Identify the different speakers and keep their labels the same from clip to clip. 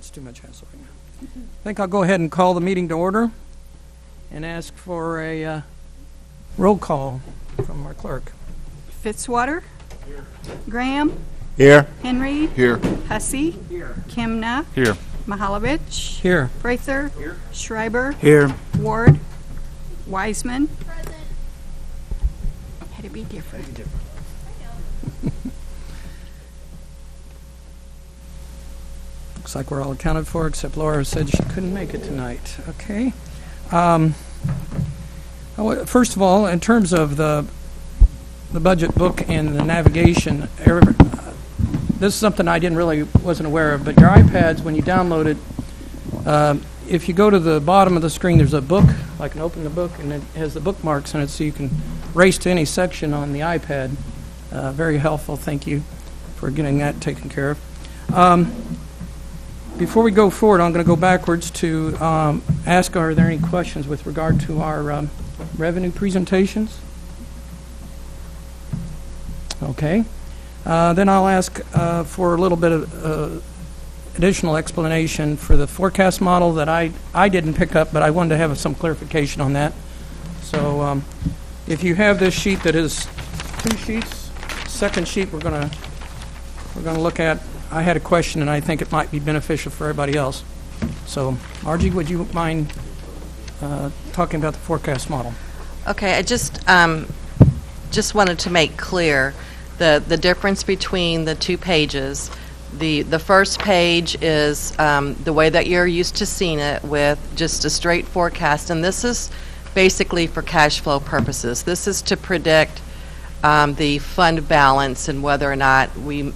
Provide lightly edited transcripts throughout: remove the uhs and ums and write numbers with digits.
Speaker 1: it's too much hassle right now. I think I'll go ahead and call the meeting to order and ask for a roll call from our clerk.
Speaker 2: Fitzwater. Here. Graham.
Speaker 3: Here.
Speaker 2: Henry.
Speaker 3: Here.
Speaker 2: Hussey. Here. Kimna.
Speaker 3: Here.
Speaker 2: Mihalovich.
Speaker 1: Here.
Speaker 2: Prather. Here. Schreiber.
Speaker 3: Here.
Speaker 2: Ward. Wiseman. Present. Had to be different.
Speaker 1: Looks like we're all accounted for, except Laura said she couldn't make it tonight. Okay. First of all, in terms of the budget book and the navigation, this is something I wasn't aware of, but your iPads, when you download it, if you go to the bottom of the screen, there's a book. I can open the book, and it has the bookmarks in it, so you can race to any section on the iPad. Very helpful. Thank you for getting that taken care of. Before we go forward, I'm going to go backwards to ask, are there any questions with regard to our revenue presentations? Okay. Then I'll ask for a little bit of additional explanation for the forecast model that I didn't pick up, but I wanted to have some clarification on that. So if you have this sheet that is 2 sheets, second sheet we're going to look at. I had a question, and I think it might be beneficial for everybody else. So, Margie, would you mind talking about the forecast model?
Speaker 4: Okay, I just wanted to make clear the difference between the 2 pages. The first page is the way that you're used to seeing it, with just a straight forecast, and this is basically for cash flow purposes. This is to predict the fund balance and whether or not we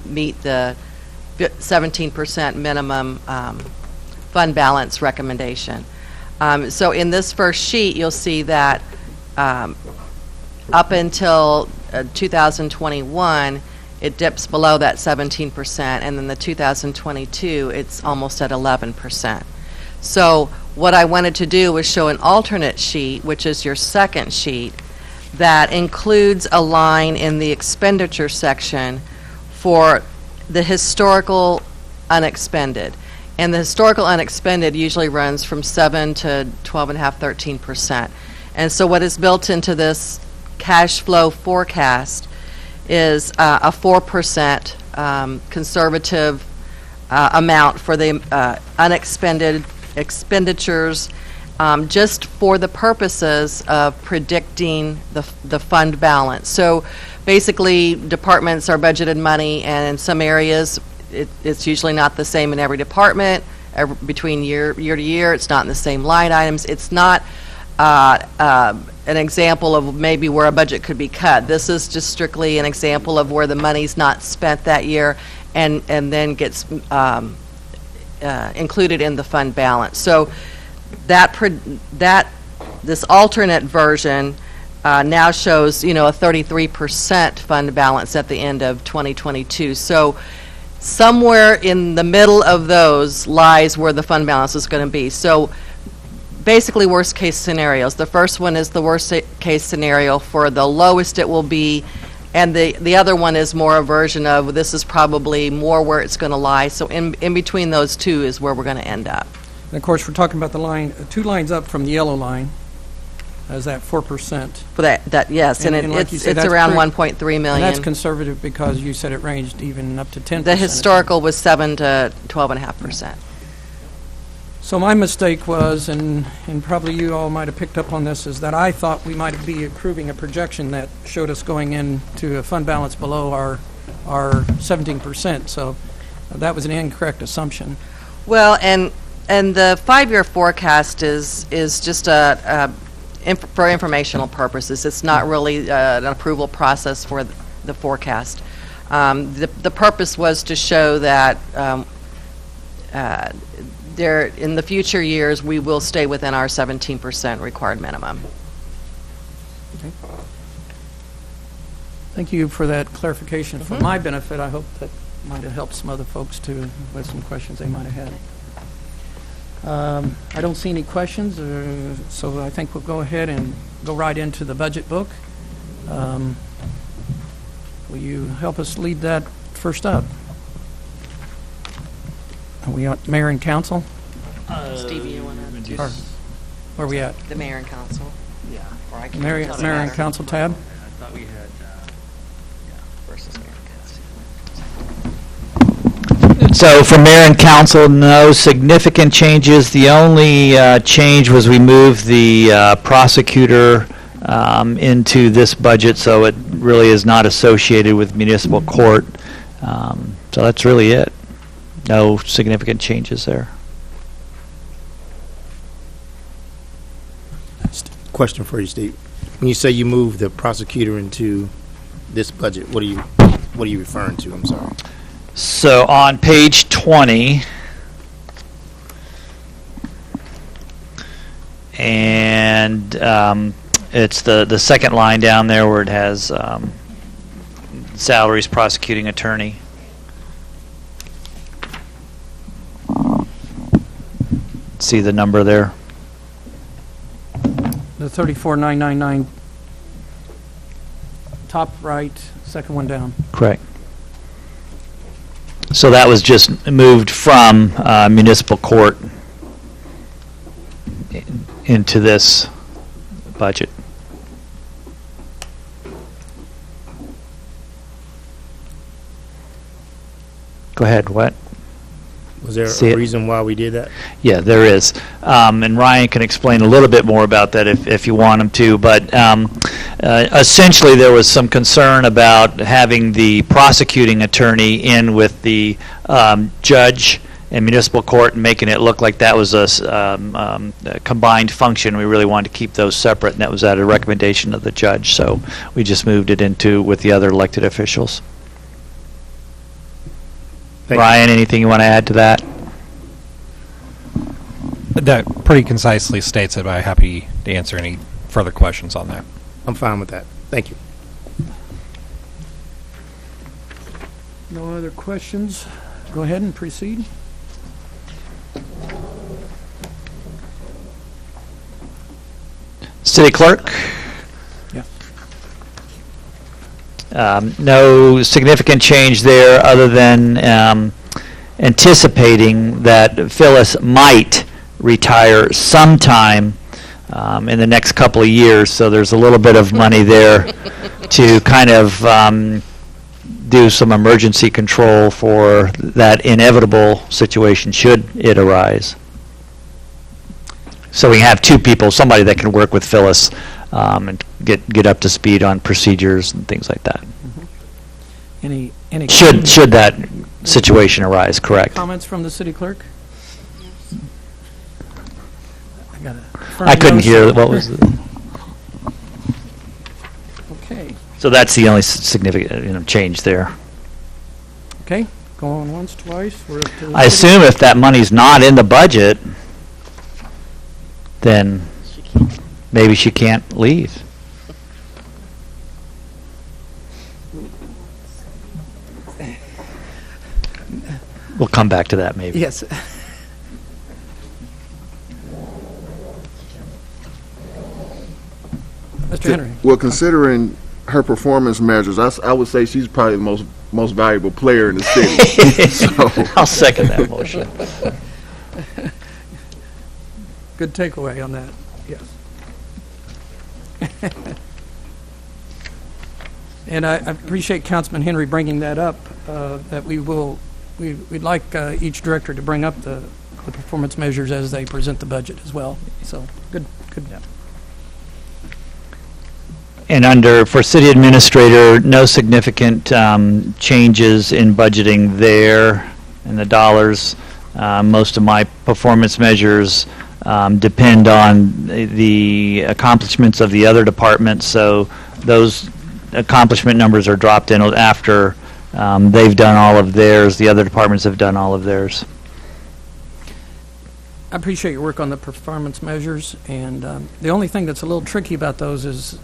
Speaker 4: meet the 17% minimum fund balance recommendation. So in this first sheet, you'll see that up until 2021, it dips below that 17%, and then the 2022, it's almost at 11%. So what I wanted to do was show an alternate sheet, which is your second sheet, that includes a line in the expenditure section for the historical unexpended. And the historical unexpended usually runs from 7 to 12.5%, 13%. And so what is built into this cash flow forecast is a 4% conservative amount for the unexpended expenditures, just for the purposes of predicting the fund balance. So basically, departments are budgeted money, and in some areas it's usually not the same in every department. Between year to year, it's not in the same line items. It's not an example of maybe where a budget could be cut. This is just strictly an example of where the money's not spent that year and then gets included in the fund balance. So this alternate version now shows, a 33% fund balance at the end of 2022. So somewhere in the middle of those lies where the fund balance is going to be. So basically, worst case scenarios. The first one is the worst case scenario for the lowest it will be, and the other one is more a version of this is probably more where it's going to lie. So in between those two is where we're going to end up.
Speaker 1: And of course, we're talking about the line, 2 lines up from the yellow line, as that 4%.
Speaker 4: For that yes, and
Speaker 1: like
Speaker 4: it's
Speaker 1: said,
Speaker 4: around 1.3 million.
Speaker 1: And that's conservative because you said it ranged even up to 10%.
Speaker 4: The historical was 7 to 12.5%.
Speaker 1: So my mistake was, and probably you all might have picked up on this, is that I thought we might be approving a projection that showed us going into a fund balance below our 17%. So that was an incorrect assumption.
Speaker 4: Well, and the 5-year forecast is just for informational purposes. It's not really an approval process for the forecast. The purpose was to show that in the future years, we will stay within our 17% required minimum.
Speaker 1: Okay. Thank you for that clarification. For my benefit, I hope that might have helped some other folks too with some questions they might have had. I don't see any questions, so I think we'll go ahead and go right into the budget book. Will you help us lead that first up? Are we on mayor and council?
Speaker 4: Stevie, you want to?
Speaker 1: Or where are we at?
Speaker 4: The mayor and council? Yeah. Or I can
Speaker 1: Mayor
Speaker 4: doesn't
Speaker 1: and
Speaker 4: matter.
Speaker 1: council tab?
Speaker 3: I thought we had,
Speaker 4: Versus mayor and council.
Speaker 5: So for mayor and council, no significant changes. The only change was we moved the prosecutor into this budget, so it really is not associated with municipal court. So that's really it. No significant changes there.
Speaker 6: Question for you, Steve. When you say you moved the prosecutor into this budget, what are you referring to? I'm sorry.
Speaker 5: So on page 20, and it's the second line down there where it has salaries prosecuting attorney. See the number there?
Speaker 1: The 34,999, top right, second one down.
Speaker 5: Correct. So that was just moved from municipal court into this budget. Go ahead, what?
Speaker 6: Was there
Speaker 5: See
Speaker 6: a
Speaker 5: it.
Speaker 6: reason why we did that?
Speaker 5: Yeah, there is. And Ryan can explain a little bit more about that if you want him to. But essentially, there was some concern about having the prosecuting attorney in with the judge and municipal court and making it look like that was a combined function. We really wanted to keep those separate, and that was at a recommendation of the judge. So we just moved it into with the other elected officials.
Speaker 6: Thank you.
Speaker 5: Ryan, anything you want to add to that?
Speaker 3: that pretty concisely states it, but I'm happy to answer any further questions on that.
Speaker 6: I'm fine with that. Thank you.
Speaker 1: No other questions? Go ahead and proceed.
Speaker 5: City Clerk?
Speaker 1: Yeah.
Speaker 5: No significant change there other than anticipating that Phyllis might retire sometime in the next couple of years, so there's a little bit of money there to kind of do some emergency control for that inevitable situation should it arise. So we have two people, somebody that can work with Phyllis and get up to speed on procedures and things like that.
Speaker 1: Any
Speaker 5: Should that situation arise, correct?
Speaker 1: comments from the city clerk? I got a firm
Speaker 5: I couldn't
Speaker 1: nose.
Speaker 5: hear, what was it?
Speaker 1: Okay,
Speaker 5: So that's the only significant change there.
Speaker 1: okay, going once, twice. We're up to the
Speaker 5: I
Speaker 1: city-
Speaker 5: assume if that money's not in the budget, then maybe she can't leave. We'll come back to that maybe.
Speaker 1: Yes. Mr. Henry.
Speaker 7: Well, considering her performance measures, I would say she's probably the most valuable player in the city. So,
Speaker 5: I'll second that motion.
Speaker 1: Good takeaway on that, yes. And I appreciate Councilman Henry bringing that up, that we'd like each director to bring up the performance measures as they present the budget as well. So, good.
Speaker 5: And for city administrator, no significant changes in budgeting there and the dollars. Most of my performance measures depend on the accomplishments of the other departments, so those accomplishment numbers are dropped in after they've done all of theirs. The other departments have done all of theirs.
Speaker 1: I appreciate your work on the performance measures, and the only thing that's a little tricky about those is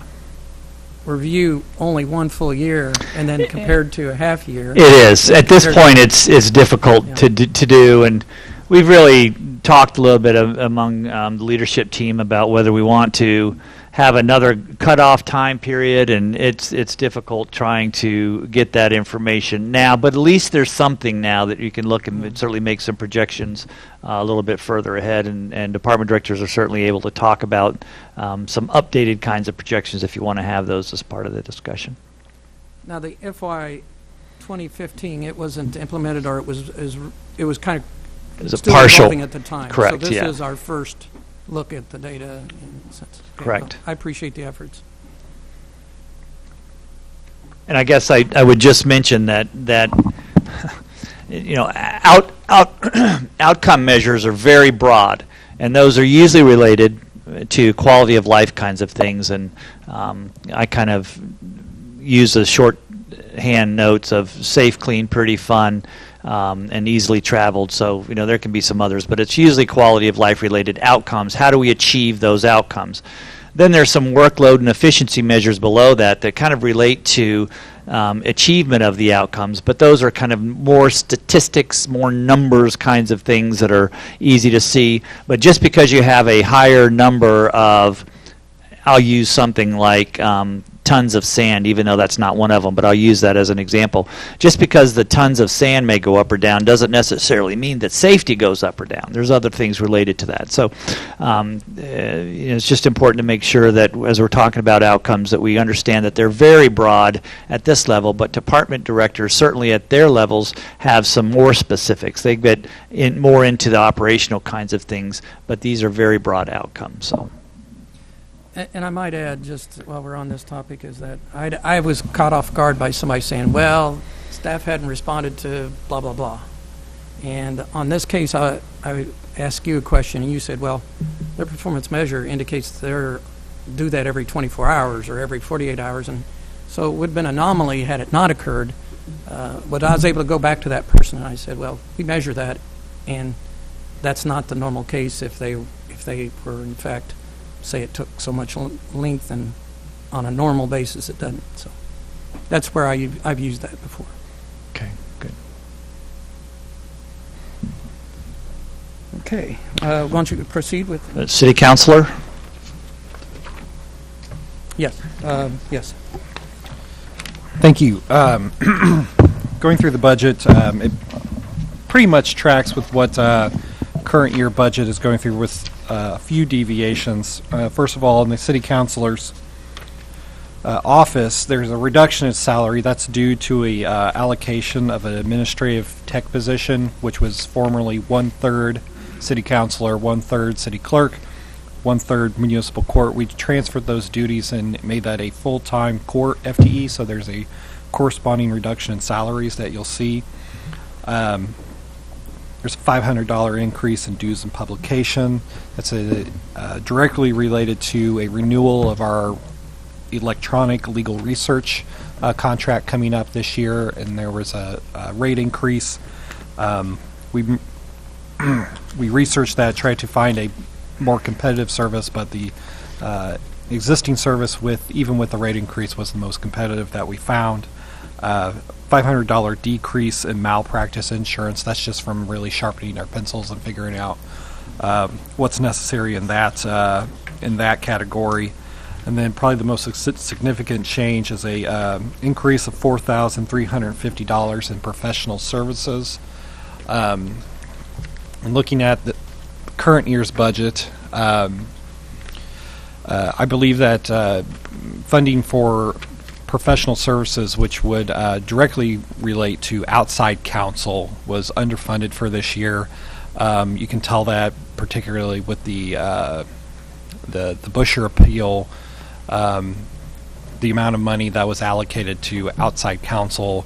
Speaker 1: review only one full year and then compared to a half year.
Speaker 5: It is. At this
Speaker 1: Compared-
Speaker 5: point, it's difficult
Speaker 1: Yeah.
Speaker 5: to do, and we've really talked a little bit among the leadership team about whether we want to have another cutoff time period, and it's difficult trying to get that information now. But at least there's something now that you can look and certainly make some projections a little bit further ahead, and department directors are certainly able to talk about some updated kinds of projections if you want to have those as part of the discussion.
Speaker 1: Now, the FY 2015, it wasn't implemented, or it was kind of
Speaker 5: It was a
Speaker 1: still
Speaker 5: partial.
Speaker 1: evolving at the time.
Speaker 5: Correct,
Speaker 1: So this
Speaker 5: yeah.
Speaker 1: is our first look at the data in a sense. Okay,
Speaker 5: Correct.
Speaker 1: well, I appreciate the efforts.
Speaker 5: And I guess I would just mention that you know, outcome measures are very broad, and those are usually related to quality of life kinds of things. And I kind of use the shorthand notes of safe, clean, pretty, fun, and easily traveled. So, you know, there can be some others, but it's usually quality of life related outcomes. How do we achieve those outcomes? Then there's some workload and efficiency measures below that kind of relate to achievement of the outcomes, but those are kind of more statistics, more numbers kinds of things that are easy to see. But just because you have a higher number of, I'll use something like tons of sand, even though that's not one of them, but I'll use that as an example. Just because the tons of sand may go up or down doesn't necessarily mean that safety goes up or down. There's other things related to that. So it's just important to make sure that as we're talking about outcomes that we understand that they're very broad at this level, but department directors certainly at their levels have some more specifics. They get more into the operational kinds of things, but these are very broad outcomes. So.
Speaker 1: And I might add, just while we're on this topic, is that I was caught off guard by somebody saying, well, staff hadn't responded to blah, blah, blah. And on this case, I asked you a question, and you said, well, their performance measure indicates they do that every 24 hours or every 48 hours. And so it would have been an anomaly had it not occurred. But I was able to go back to that person, and I said, well, we measure that, and that's not the normal case if they were, in fact, say it took so much length, and on a normal basis it doesn't. So that's where I've used that before.
Speaker 5: Okay, good.
Speaker 1: Okay, why don't you proceed with?
Speaker 5: City Councilor?
Speaker 1: Yes, yes.
Speaker 3: Thank you. Going through the budget, it pretty much tracks with what current year budget is going through, with a few deviations. First of all, in the city councilor's office, there's a reduction in salary. That's due to a allocation of an administrative tech position, which was formerly 1/3 city councilor, 1/3 city clerk, 1/3 municipal court. We transferred those duties and made that a full-time court FTE, so there's a corresponding reduction in salaries that you'll see. There's a $500 increase in dues and publication. That's directly related to a renewal of our electronic legal research contract coming up this year, and there was a rate increase. We researched that, tried to find a more competitive service, but the existing service, even with the rate increase, was the most competitive that we found. $500 decrease in malpractice insurance. That's just from really sharpening our pencils and figuring out what's necessary in that category. And then probably the most significant change is a increase of $4,350 in professional services. And looking at the current year's budget, I believe that funding for professional services, which would directly relate to outside counsel, was underfunded for this year. You can tell that particularly with the Busher appeal. The amount of money that was allocated to outside counsel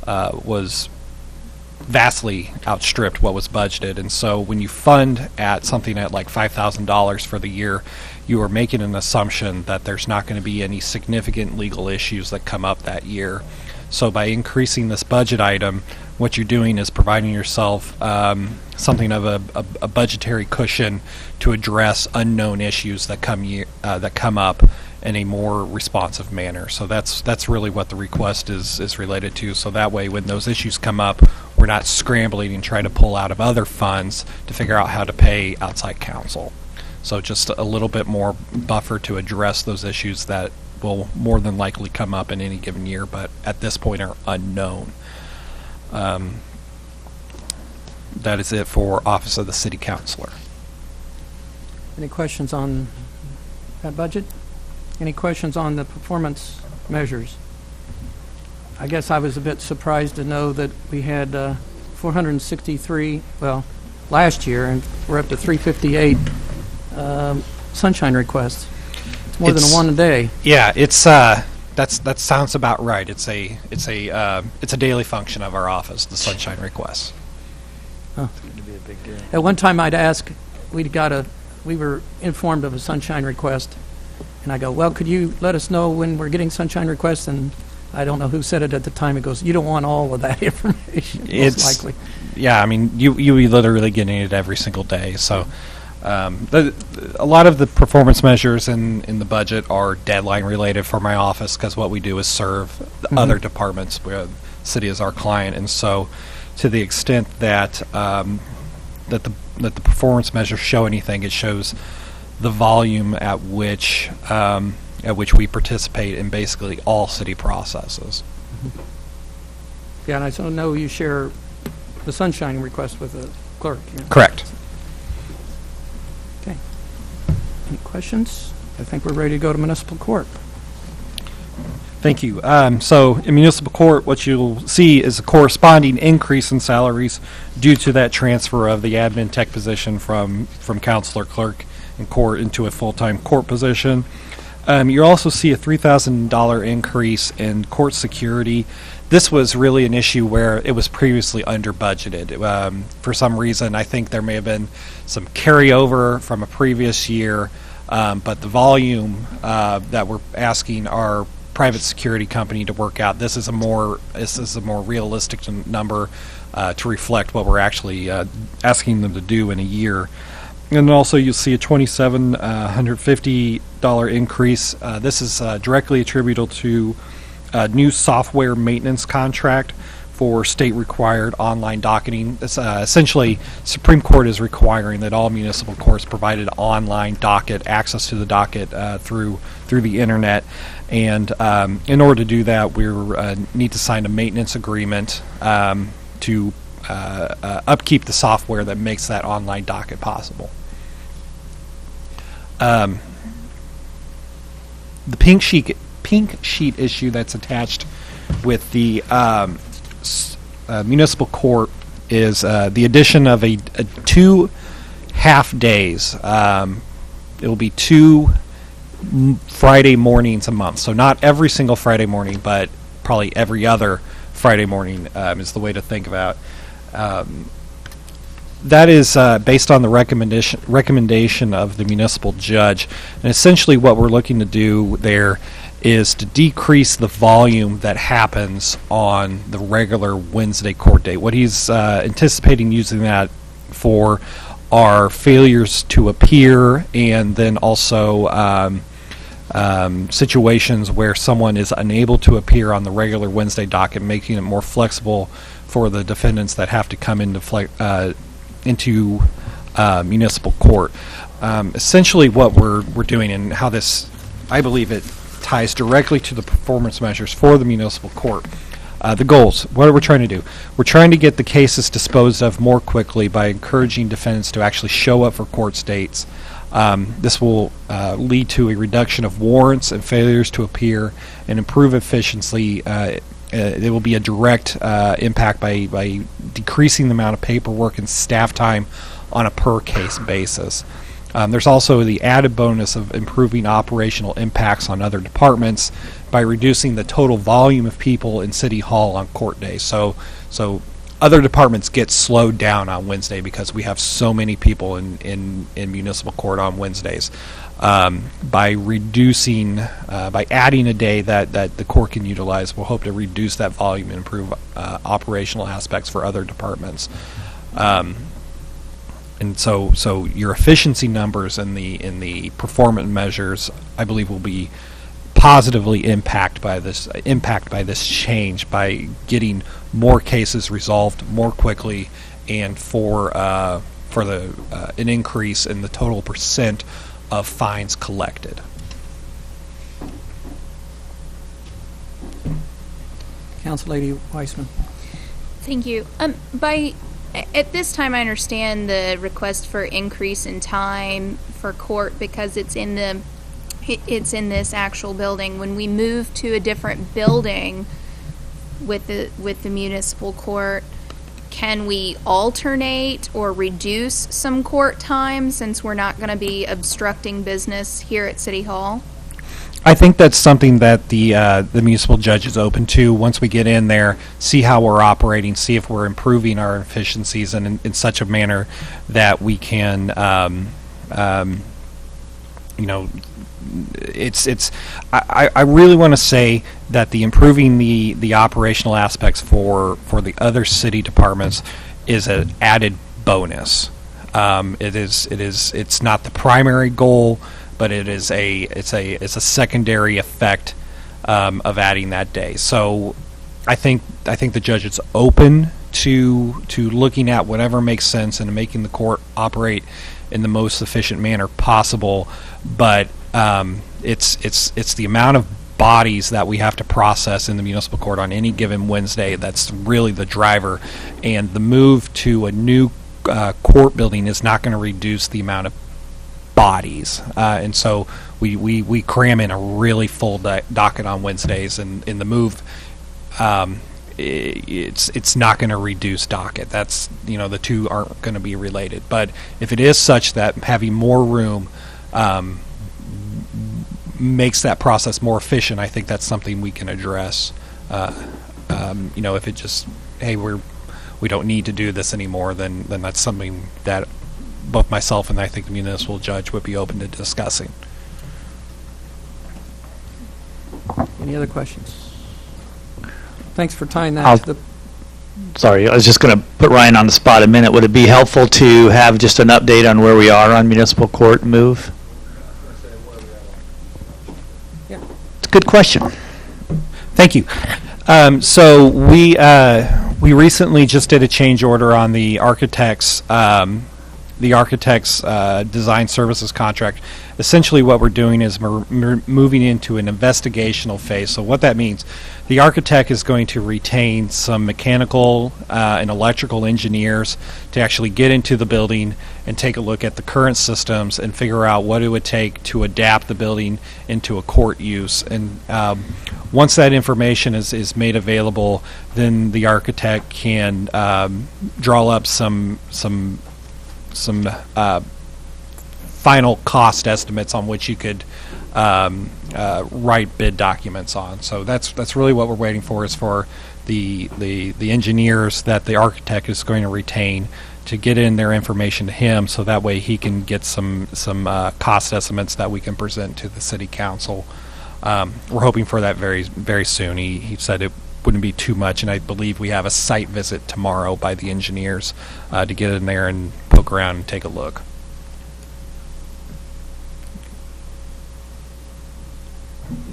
Speaker 3: was vastly outstripped what was budgeted, and so when you fund at something at like $5,000 for the year, you are making an assumption that there's not going to be any significant legal issues that come up that year. So by increasing this budget item, what you're doing is providing yourself something of a budgetary cushion to address unknown issues that come up in a more responsive manner. So that's really what the request is related to. So that way, when those issues come up, we're not scrambling and trying to pull out of other funds to figure out how to pay outside counsel. So just a little bit more buffer to address those issues that will more than likely come up in any given year, but at this point are unknown. That is it for Office of the City Councilor.
Speaker 1: Any questions on that budget? Any questions on the performance measures? I guess I was a bit surprised to know that we had 463, well, last year, and we're up to 358 sunshine requests. It's more than one a day.
Speaker 3: Yeah, it's that sounds about right. It's a daily function of our office, the sunshine requests.
Speaker 1: At one time, I'd ask, we were informed of a sunshine request, and I go, well, could you let us know when we're getting sunshine requests? And I don't know who said it at the time. It goes, you don't want all of that information, most likely.
Speaker 3: Yeah, I mean, you literally getting it every single day. So a lot of the performance measures in the budget are deadline related for my office, because what we do is serve the other departments where the city is our client. And so to the extent that that the performance measures show anything, it shows the volume at which we participate in basically all city processes.
Speaker 1: Yeah, and I know you share the sunshine request with the clerk. Yeah.
Speaker 3: Correct.
Speaker 1: Okay. Any questions? I think we're ready to go to municipal court.
Speaker 3: Thank you. So in municipal court, what you'll see is a corresponding increase in salaries due to that transfer of the admin tech position from counselor clerk in court into a full-time court position. You'll also see a $3,000 increase in court security. This was really an issue where it was previously under budgeted. For some reason, I think there may have been some carryover from a previous year, but the volume that we're asking our private security company to work out, this is a more realistic number to reflect what we're actually asking them to do in a year. And also you'll see a $2,750 increase. This is directly attributable to a new software maintenance contract for state-required online docketing. It's, essentially, Supreme Court is requiring that all municipal courts provide an online docket, access to the docket through the internet. And in order to do that, we need to sign a maintenance agreement to upkeep the software that makes that online docket possible. The pink sheet issue that's attached with the municipal court is the addition of a 2 half days. It will be 2 Friday mornings a month. So not every single Friday morning, but probably every other Friday morning is the way to think about. That is based on the recommendation of the municipal judge. And essentially what we're looking to do there is to decrease the volume that happens on the regular Wednesday court date. What he's anticipating using that for are failures to appear, and then also situations where someone is unable to appear on the regular Wednesday docket, making it more flexible for the defendants that have to come into municipal court. Essentially what we're doing, and how this, I believe it ties directly to the performance measures for the municipal court. The goals, what are we trying to do? We're trying to get the cases disposed of more quickly by encouraging defendants to actually show up for court dates. This will lead to a reduction of warrants and failures to appear and improve efficiency. There will be a direct impact by decreasing the amount of paperwork and staff time on a per case basis. There's also the added bonus of improving operational impacts on other departments by reducing the total volume of people in City Hall on court days. So other departments get slowed down on Wednesday because we have so many people in municipal court on Wednesdays. By adding a day that the court can utilize, we'll hope to reduce that volume and improve operational aspects for other departments. And so your efficiency numbers and the performance measures, I believe, will be positively impacted by this change, by getting more cases resolved more quickly and for an increase in the total percent of fines collected.
Speaker 1: Council Weissman.
Speaker 8: Thank you. At this time, I understand the request for increase in time for court because it's in this actual building. When we move to a different building with the municipal court, can we alternate or reduce some court time since we're not going to be obstructing business here at City Hall?
Speaker 3: I think that's something that the municipal judge is open to once we get in there, see how we're operating, see if we're improving our efficiencies in such a manner that we can, I really want to say that the improving the operational aspects for the other city departments is an added bonus. It's not the primary goal, but it's a secondary effect of adding that day. So I think the judge is open to looking at whatever makes sense and making the court operate in the most efficient manner possible. But it's the amount of bodies that we have to process in the municipal court on any given Wednesday that's really the driver, and the move to a new court building is not going to reduce the amount of bodies, and so we cram in a really full docket on Wednesdays, and in the move, it's not going to reduce docket. That's, the two aren't going to be related. But if it is such that having more room makes that process more efficient, I think that's something we can address. If it just, hey, we don't need to do this anymore, then that's something that both myself and I think the municipal judge would be open to discussing.
Speaker 1: Any other questions? Thanks for tying that to the...
Speaker 5: Sorry, I was just going to put Ryan on the spot a minute. Would it be helpful to have just an update on where we are on municipal court move?
Speaker 1: Yeah.
Speaker 5: It's a good question.
Speaker 3: Thank you. So we recently just did a change order on the architect's design services contract. Essentially what we're doing is we're moving into an investigational phase. So what that means, the architect is going to retain some mechanical and electrical engineers to actually get into the building and take a look at the current systems and figure out what it would take to adapt the building into a court use. And once that information is made available, then the architect can draw up some final cost estimates on which you could write bid documents on. So that's really what we're waiting for, is for the engineers that the architect is going to retain to get in their information to him, so that way he can get some cost estimates that we can present to the city council. We're hoping for that very, very soon. He said it wouldn't be too much, and I believe we have a site visit tomorrow by the engineers to get in there and poke around and take a look.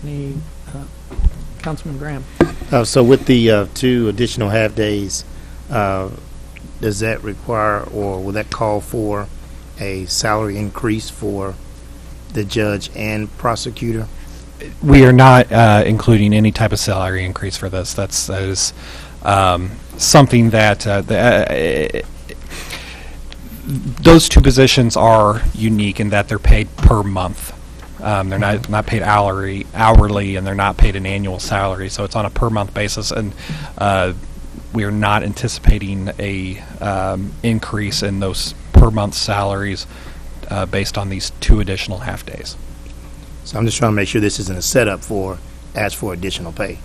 Speaker 1: Any Councilman Graham?
Speaker 6: So with the 2 additional half days, does that require, or will that call for a salary increase for the judge and prosecutor?
Speaker 3: We are not including any type of salary increase for this. That is something that those 2 positions are unique in that they're paid per month. They're not paid hourly, and they're not paid an annual salary. So it's on a per month basis, and we are not anticipating a increase in those per month salaries based on these 2 additional half days.
Speaker 6: So I'm just trying to make sure this isn't a setup for ask for additional pay.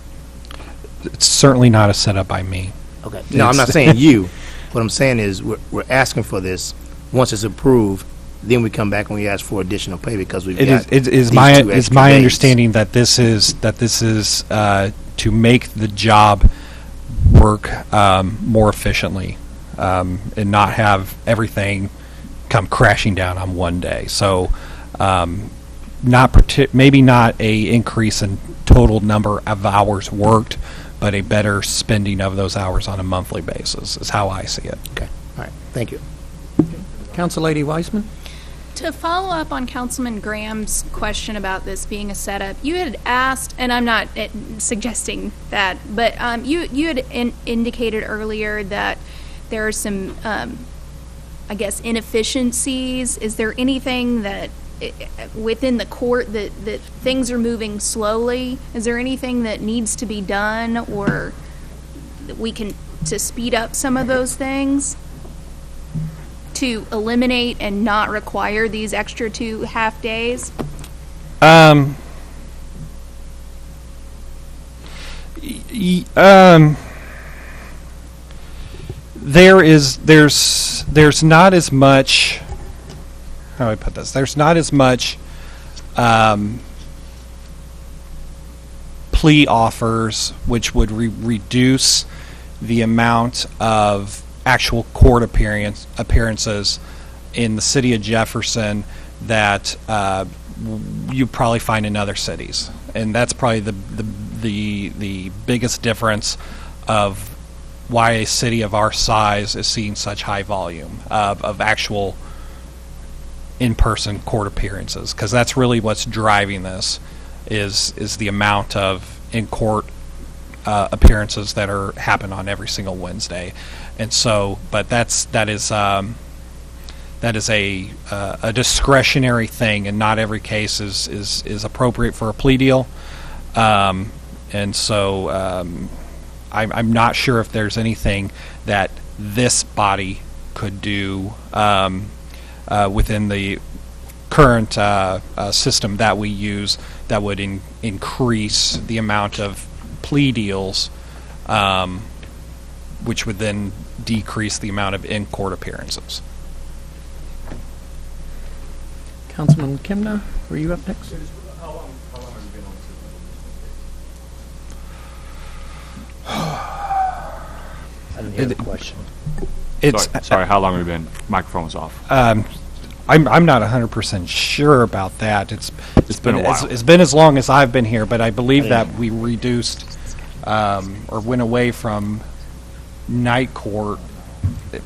Speaker 3: It's certainly not a setup by me.
Speaker 6: Okay. No, I'm not saying you. What I'm saying is we're asking for this. Once it's approved, then we come back and we ask for additional pay because we've got
Speaker 3: it is my understanding that this is to make the job work more efficiently and not have everything come crashing down on one day. So maybe not a increase in total number of hours worked, but a better spending of those hours on a monthly basis is how I see it.
Speaker 6: Okay. All right. Thank you.
Speaker 1: Councillady Weissman?
Speaker 8: To follow up on Councilman Graham's question about this being a setup, you had asked, and I'm not suggesting that, but you had indicated earlier that there are some, I guess, inefficiencies. Is there anything that within the court that things are moving slowly? Is there anything that needs to be done or that we can to speed up some of those things? To eliminate and not require these extra 2 half days?
Speaker 3: There's not as much, how do I put this? There's not as much plea offers, which would reduce the amount of actual court appearances in the city of Jefferson that you probably find in other cities, and that's probably the biggest difference of why a city of our size is seeing such high volume of actual in-person court appearances, because that's really what's driving this is the amount of in-court appearances that happen on every single Wednesday. And so, but that is a discretionary thing, and not every case is appropriate for a plea deal. And so, I'm not sure if there's anything that this body could do within the current system that we use that would increase the amount of plea deals, which would then decrease the amount of in-court appearances.
Speaker 1: Councilman Kimna, were you up next?
Speaker 9: How long have you been on
Speaker 10: I didn't hear the question.
Speaker 9: Sorry, how long have you been? Microphone was off.
Speaker 3: I'm not 100% sure about that. It's
Speaker 9: been a while.
Speaker 3: It's been as long as I've been here, but I believe that we reduced or went away from night court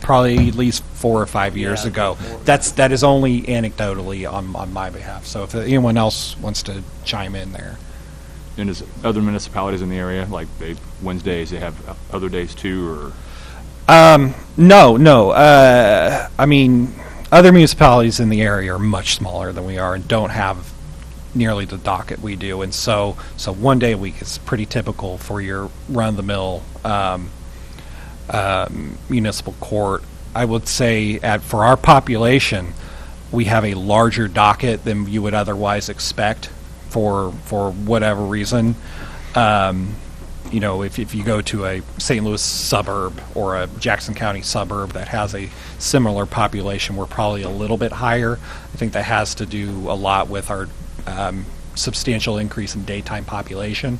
Speaker 3: probably at least 4 or 5 years ago. That is only anecdotally on my behalf. So if anyone else wants to chime in there.
Speaker 9: And is other municipalities in the area, like Wednesdays, they have other days too, or?
Speaker 3: No. I mean, other municipalities in the area are much smaller than we are and don't have nearly the docket we do. And so 1 day a week is pretty typical for your run-of-the-mill municipal court. I would say for our population, we have a larger docket than you would otherwise expect for whatever reason. If you go to a St. Louis suburb or a Jackson County suburb that has a similar population, we're probably a little bit higher. I think that has to do a lot with our substantial increase in daytime population.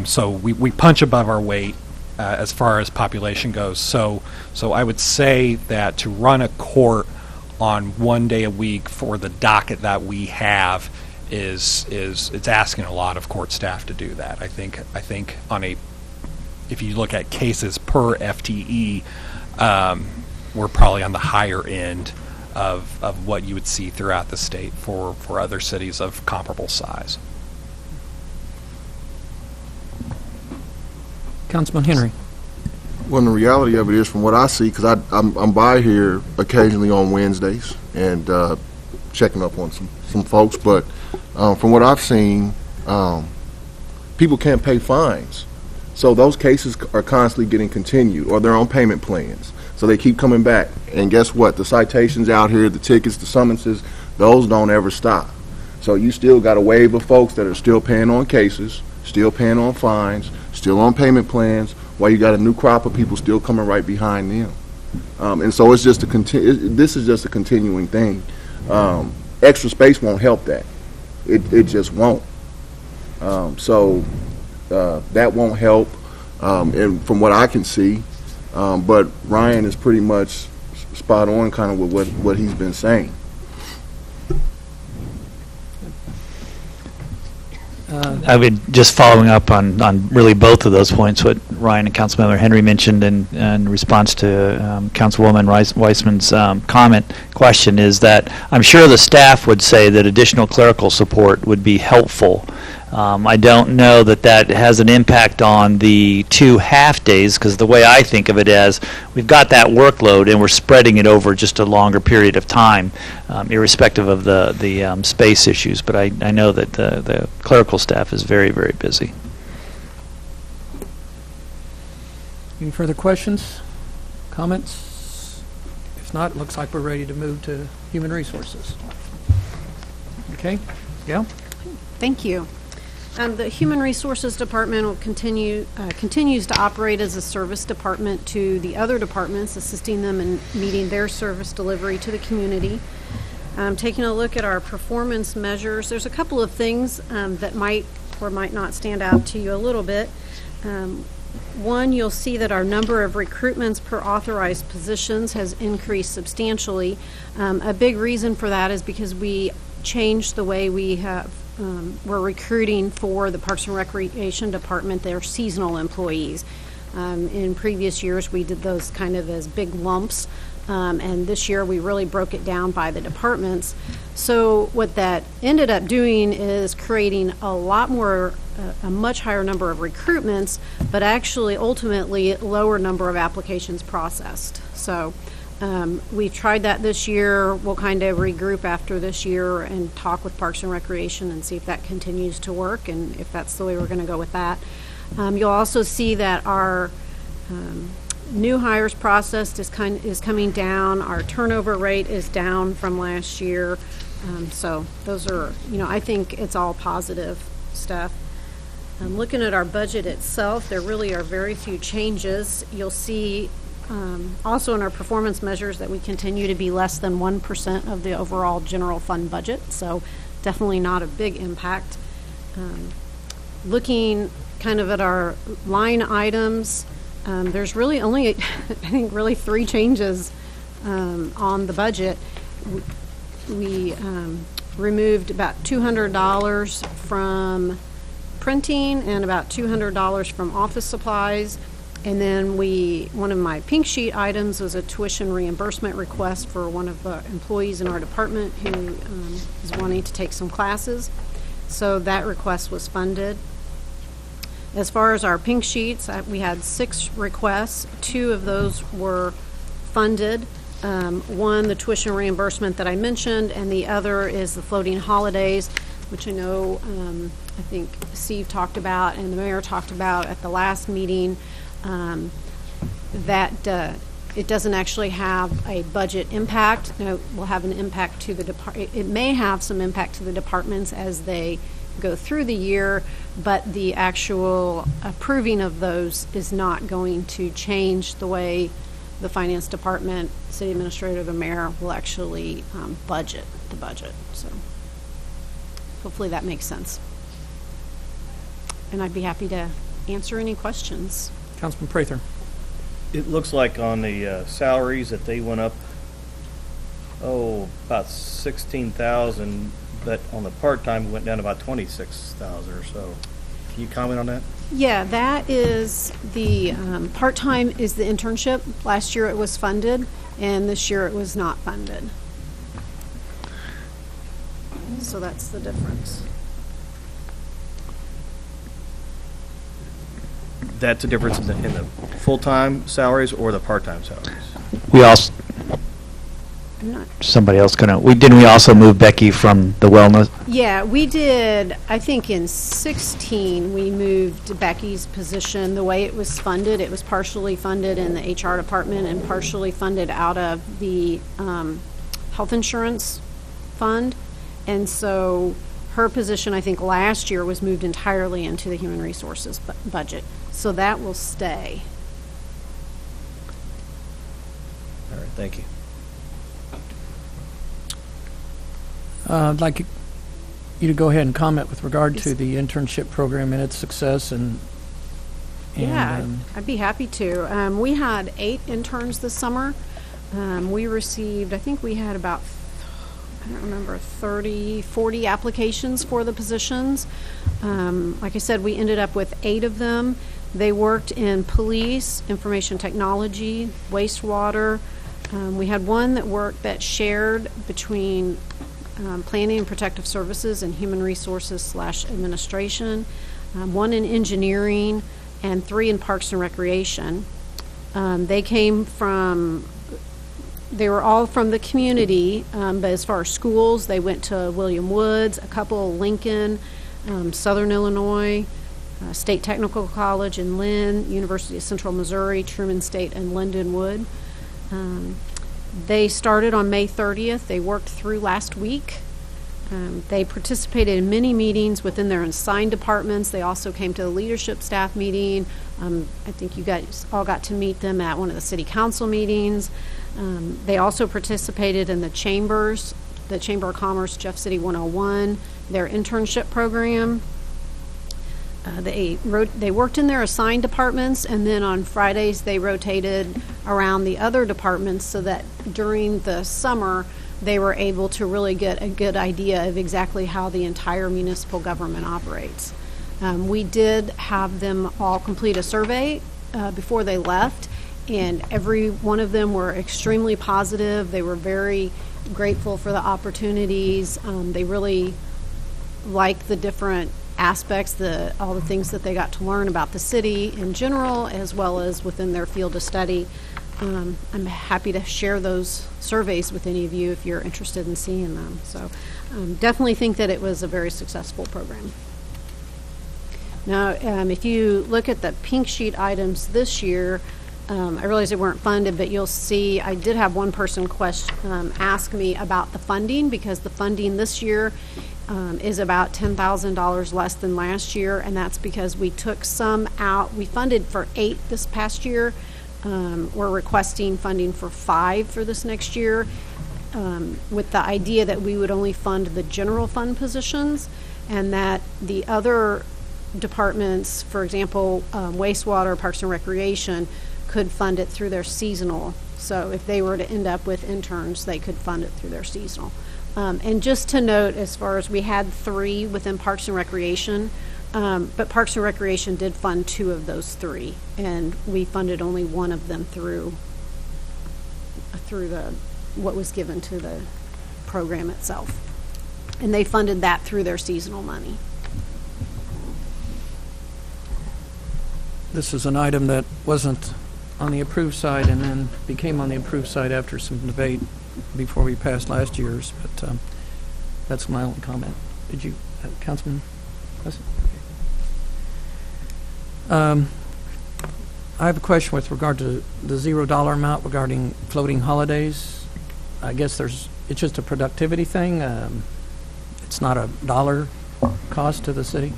Speaker 3: So we punch above our weight as far as population goes. So I would say that to run a court on 1 day a week for the docket that we have is it's asking a lot of court staff to do that. I think if you look at cases per FTE, we're probably on the higher end of what you would see throughout the state for other cities of comparable size.
Speaker 1: Councilman Henry.
Speaker 7: Well, the reality of it is, from what I see, because I'm by here occasionally on Wednesdays and checking up on some folks, but from what I've seen, people can't pay fines. So those cases are constantly getting continued, or they're on payment plans. So they keep coming back. And guess what? The citations out here, the tickets, the summonses, those don't ever stop. So you still got a wave of folks that are still paying on cases, still paying on fines, still on payment plans, while you got a new crop of people still coming right behind them. And so it's just this is just a continuing thing. Extra space won't help that. It just won't. So that won't help, and from what I can see, but Ryan is pretty much spot on kind of with what he's been saying.
Speaker 5: I mean, just following up on really both of those points, what Ryan and Councilmember Henry mentioned in response to Councilwoman Weissman's question is that I'm sure the staff would say that additional clerical support would be helpful. I don't know that that has an impact on the 2 half-days, because the way I think of it is we've got that workload and we're spreading it over just a longer period of time, irrespective of the space issues. But I know that the clerical staff is very, very busy.
Speaker 1: Any further questions, comments? If not, it looks like we're ready to move to Human Resources. Okay, Gail?
Speaker 11: Thank you. The Human Resources Department will continues to operate as a service department to the other departments, assisting them in meeting their service delivery to the community. Taking a look at our performance measures, there's a couple of things that might or might not stand out to you a little bit. One, you'll see that our number of recruitments per authorized positions has increased substantially. A big reason for that is because we changed the way we're recruiting for the Parks and Recreation Department, their seasonal employees. In previous years, we did those kind of as big lumps, and this year we really broke it down by the departments. So what that ended up doing is creating a much higher number of recruitments, but actually ultimately lower number of applications processed. So we've tried that this year. We'll kind of regroup after this year and talk with Parks and Recreation and see if that continues to work and if that's the way we're going to go with that. You'll also see that our new hires processed is coming down. Our turnover rate is down from last year. So those are, I think it's all positive stuff. Looking at our budget itself, there really are very few changes. You'll see also in our performance measures that we continue to be less than 1% of the overall general fund budget, so definitely not a big impact. Looking kind of at our line items, there's really only, I think, really 3 changes on the budget. We removed about $200 from printing and about $200 from office supplies. And then one of my pink sheet items was a tuition reimbursement request for one of the employees in our department who is wanting to take some classes. So that request was funded. As far as our pink sheets, we had 6 requests. 2 of those were funded. One, the tuition reimbursement that I mentioned, and the other is the floating holidays, which I know I think Steve talked about and the mayor talked about at the last meeting. That it doesn't actually have a budget impact. It will have an impact to the department. It may have some impact to the departments as they go through the year, but the actual approving of those is not going to change the way the finance department, city administrator, the mayor will actually budget the budget. So hopefully that makes sense. And I'd be happy to answer any questions.
Speaker 1: Councilman Prather.
Speaker 10: It looks like on the salaries that they went up, about 16,000, but on the part-time it went down about 26,000 or so. Can you comment on that?
Speaker 11: Yeah, that is the part-time is the internship. Last year it was funded, and this year it was not funded. So that's the difference.
Speaker 10: That's the difference in the full-time salaries or the part-time salaries?
Speaker 5: We also, somebody else didn't we also move Becky from the wellness?
Speaker 11: Yeah, we did. I think in 16 we moved Becky's position. The way it was funded, it was partially funded in the HR department and partially funded out of the health insurance fund. And so her position, I think last year, was moved entirely into the human resources budget. So that will stay.
Speaker 10: All right, thank you.
Speaker 1: I'd like you to go ahead and comment with regard to the internship program and its success.
Speaker 11: Yeah, I'd be happy to. We had 8 interns this summer. We received, I think we had about I don't remember, 30, 40 applications for the positions. Like I said, we ended up with 8 of them. They worked in police, information technology, wastewater. We had one that shared between planning and protective services and human resources / administration, one in engineering, and 3 in parks and recreation. They were all from the community, but as far as schools, they went to William Woods, a couple Lincoln, Southern Illinois, State Technical College in Lynn, University of Central Missouri, Truman State, and Lindenwood. They started on May 30th. They worked through last week. They participated in many meetings within their assigned departments. They also came to the leadership staff meeting. I think you guys all got to meet them at one of the city council meetings. They also participated in the Chamber of Commerce Jeff City 101, their internship program. They worked in their assigned departments, and then on Fridays they rotated around the other departments so that during the summer they were able to really get a good idea of exactly how the entire municipal government operates. We did have them all complete a survey before they left, and every one of them were extremely positive. They were very grateful for the opportunities. They really liked the different aspects, all the things that they got to learn about the city in general, as well as within their field of study. I'm happy to share those surveys with any of you if you're interested in seeing them. So definitely think that it was a very successful program. Now, if you look at the pink sheet items this year, I realize they weren't funded, but you'll see I did have one person ask me about the funding, because the funding this year is about $10,000 less than last year, and that's because we took some out. We funded for 8 this past year. We're requesting funding for 5 for this next year, with the idea that we would only fund the general fund positions, and that the other departments, for example, wastewater, parks and recreation, could fund it through their seasonal. So if they were to end up with interns, they could fund it through their seasonal. And just to note, as far as we had 3 within Parks and Recreation, but Parks and Recreation did fund 2 of those 3, and we funded only 1 of them through what was given to the program itself. And they funded that through their seasonal money.
Speaker 1: This is an item that wasn't on the approved side and then became on the approved side after some debate before we passed last year's, but that's my only comment. Did you, Councilman? I have a question with regard to the $0 amount regarding floating holidays. I guess it's just a productivity thing. It's not a dollar cost to the city.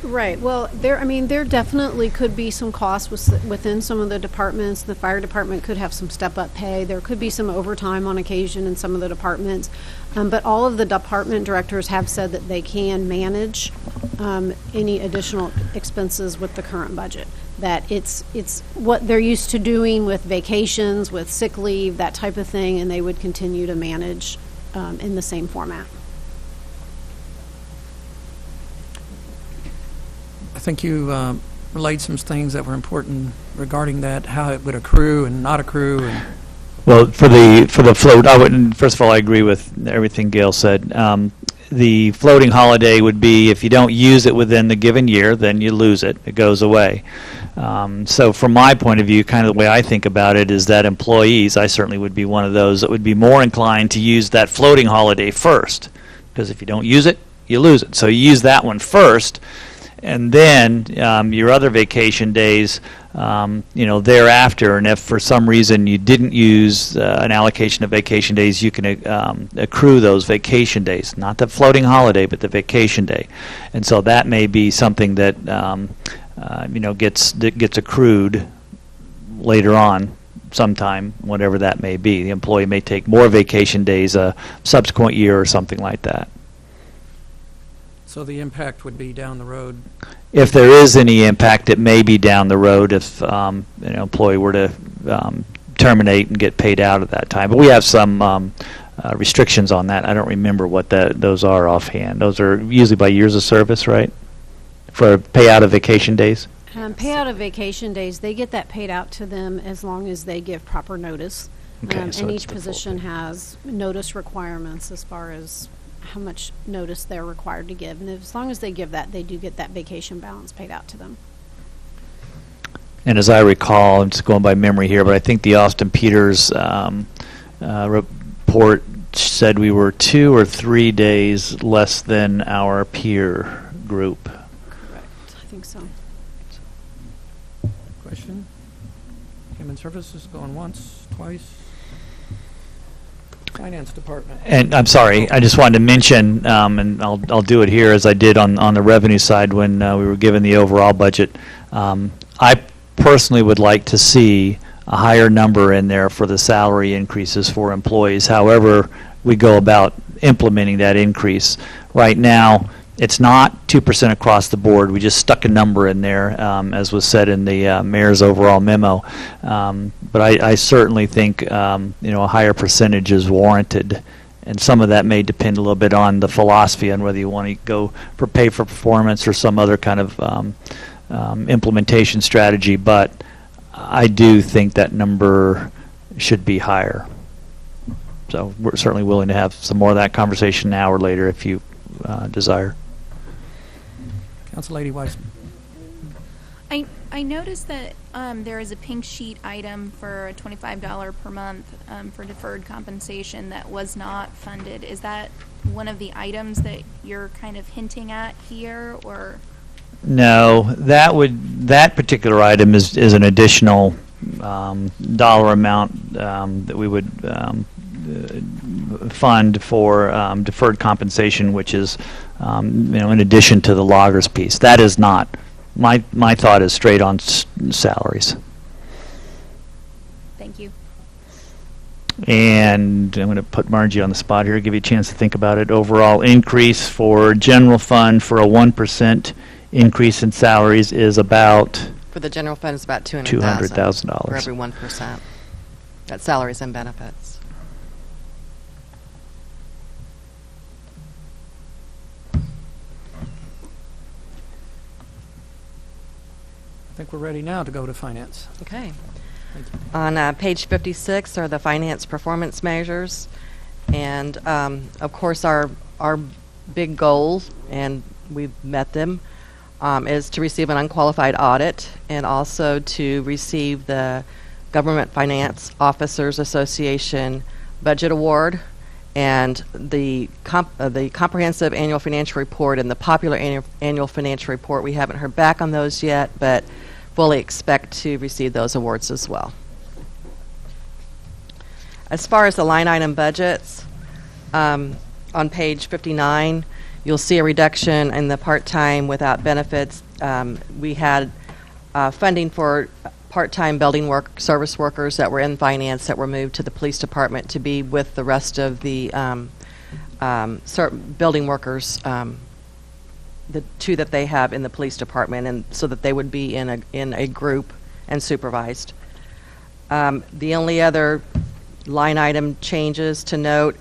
Speaker 11: Right. Well, there definitely could be some costs within some of the departments. The fire department could have some step-up pay. There could be some overtime on occasion in some of the departments. But all of the department directors have said that they can manage any additional expenses with the current budget. That it's what they're used to doing with vacations, with sick leave, that type of thing, and they would continue to manage in the same format.
Speaker 1: I think you relayed some things that were important regarding that, how it would accrue and not accrue. And
Speaker 5: Well, for the float, I wouldn't. First of all, I agree with everything Gail said. The floating holiday would be if you don't use it within the given year, then you lose it. It goes away. So from my point of view, kind of the way I think about it is that employees, I certainly would be one of those that would be more inclined to use that floating holiday first, because if you don't use it, you lose it. So you use that one first. And then your other vacation days, thereafter. And if for some reason you didn't use an allocation of vacation days, you can accrue those vacation days, not the floating holiday, but the vacation day. And so that may be something that gets accrued later on, sometime, whatever that may be. The employee may take more vacation days a subsequent year or something like that.
Speaker 1: so the impact would be down the road.
Speaker 5: If there is any impact, it may be down the road if an employee were to terminate and get paid out at that time. But we have some restrictions on that. I don't remember what those are offhand. Those are usually by years of service, right? For payout of vacation days?
Speaker 11: Payout of vacation days, they get that paid out to them as long as they give proper notice.
Speaker 5: Okay, so
Speaker 11: And
Speaker 5: it's
Speaker 11: each
Speaker 5: the full
Speaker 11: position
Speaker 5: pay.
Speaker 11: has notice requirements as far as how much notice they're required to give. And as long as they give that, they do get that vacation balance paid out to them.
Speaker 5: And as I recall, I'm just going by memory here, but I think the Austin Peters report said we were 2 or 3 days less than our peer group.
Speaker 11: Correct. I think so.
Speaker 1: Question? Human Services going once, twice? Finance Department.
Speaker 5: And I'm sorry, I just wanted to mention, and I'll do it here as I did on the revenue side when we were given the overall budget. I personally would like to see a higher number in there for the salary increases for employees, however we go about implementing that increase. Right now, it's not 2% across the board. We just stuck a number in there, as was said in the mayor's overall memo. But I certainly think a higher percentage is warranted, and some of that may depend a little bit on the philosophy on whether you want to go for pay for performance or some other kind of implementation strategy. But I do think that number should be higher. So we're certainly willing to have some more of that conversation now or later if you desire.
Speaker 1: Council Lady Weissman.
Speaker 8: I noticed that there is a pink sheet item for a $25 per month for deferred compensation that was not funded. Is that one of the items that you're kind of hinting at here, or?
Speaker 5: No, that particular item is an additional dollar amount that we would fund for deferred compensation, which is in addition to the loggers piece. That is not my thought is straight on salaries.
Speaker 8: Thank you.
Speaker 5: And I'm going to put Margie on the spot here, give you a chance to think about it. Overall increase for general fund for a 1% increase in salaries is about
Speaker 4: For the general fund, it's about $200,000
Speaker 5: $200,000
Speaker 4: for every 1%. That's salaries and benefits.
Speaker 1: I think we're ready now to go to finance.
Speaker 4: Okay.
Speaker 1: Thank you.
Speaker 4: On page 56 are the finance performance measures. And, of course, our big goal, and we've met them, is to receive an unqualified audit and also to receive the Government Finance Officers Association Budget Award and the Comprehensive Annual Financial Report and the Popular Annual Financial Report. We haven't heard back on those yet, but fully expect to receive those awards as well. As far as the line item budgets, on page 59, you'll see a reduction in the part-time without benefits. We had funding for part-time building service workers that were in finance that were moved to the police department to be with the rest of the building workers, the two that they have in the police department, and so that they would be in a group and supervised. The only other line item changes to note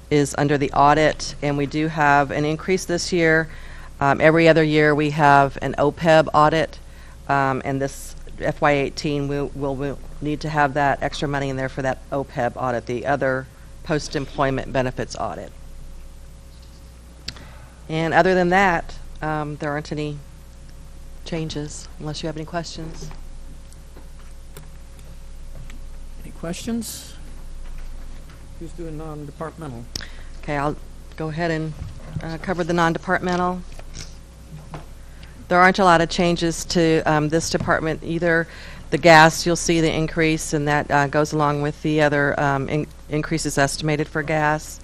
Speaker 4: is under the audit, and we do have an increase this year. Every other year we have an OPEB audit, and this FY18 we'll need to have that extra money in there for that OPEB audit, the other post-employment benefits audit. And other than that, there aren't any changes, unless you have any questions.
Speaker 1: Any questions? Who's doing non-departmental?
Speaker 4: Okay, I'll go ahead and cover the non-departmental. There aren't a lot of changes to this department either. The gas, you'll see the increase, and that goes along with the other increases estimated for gas.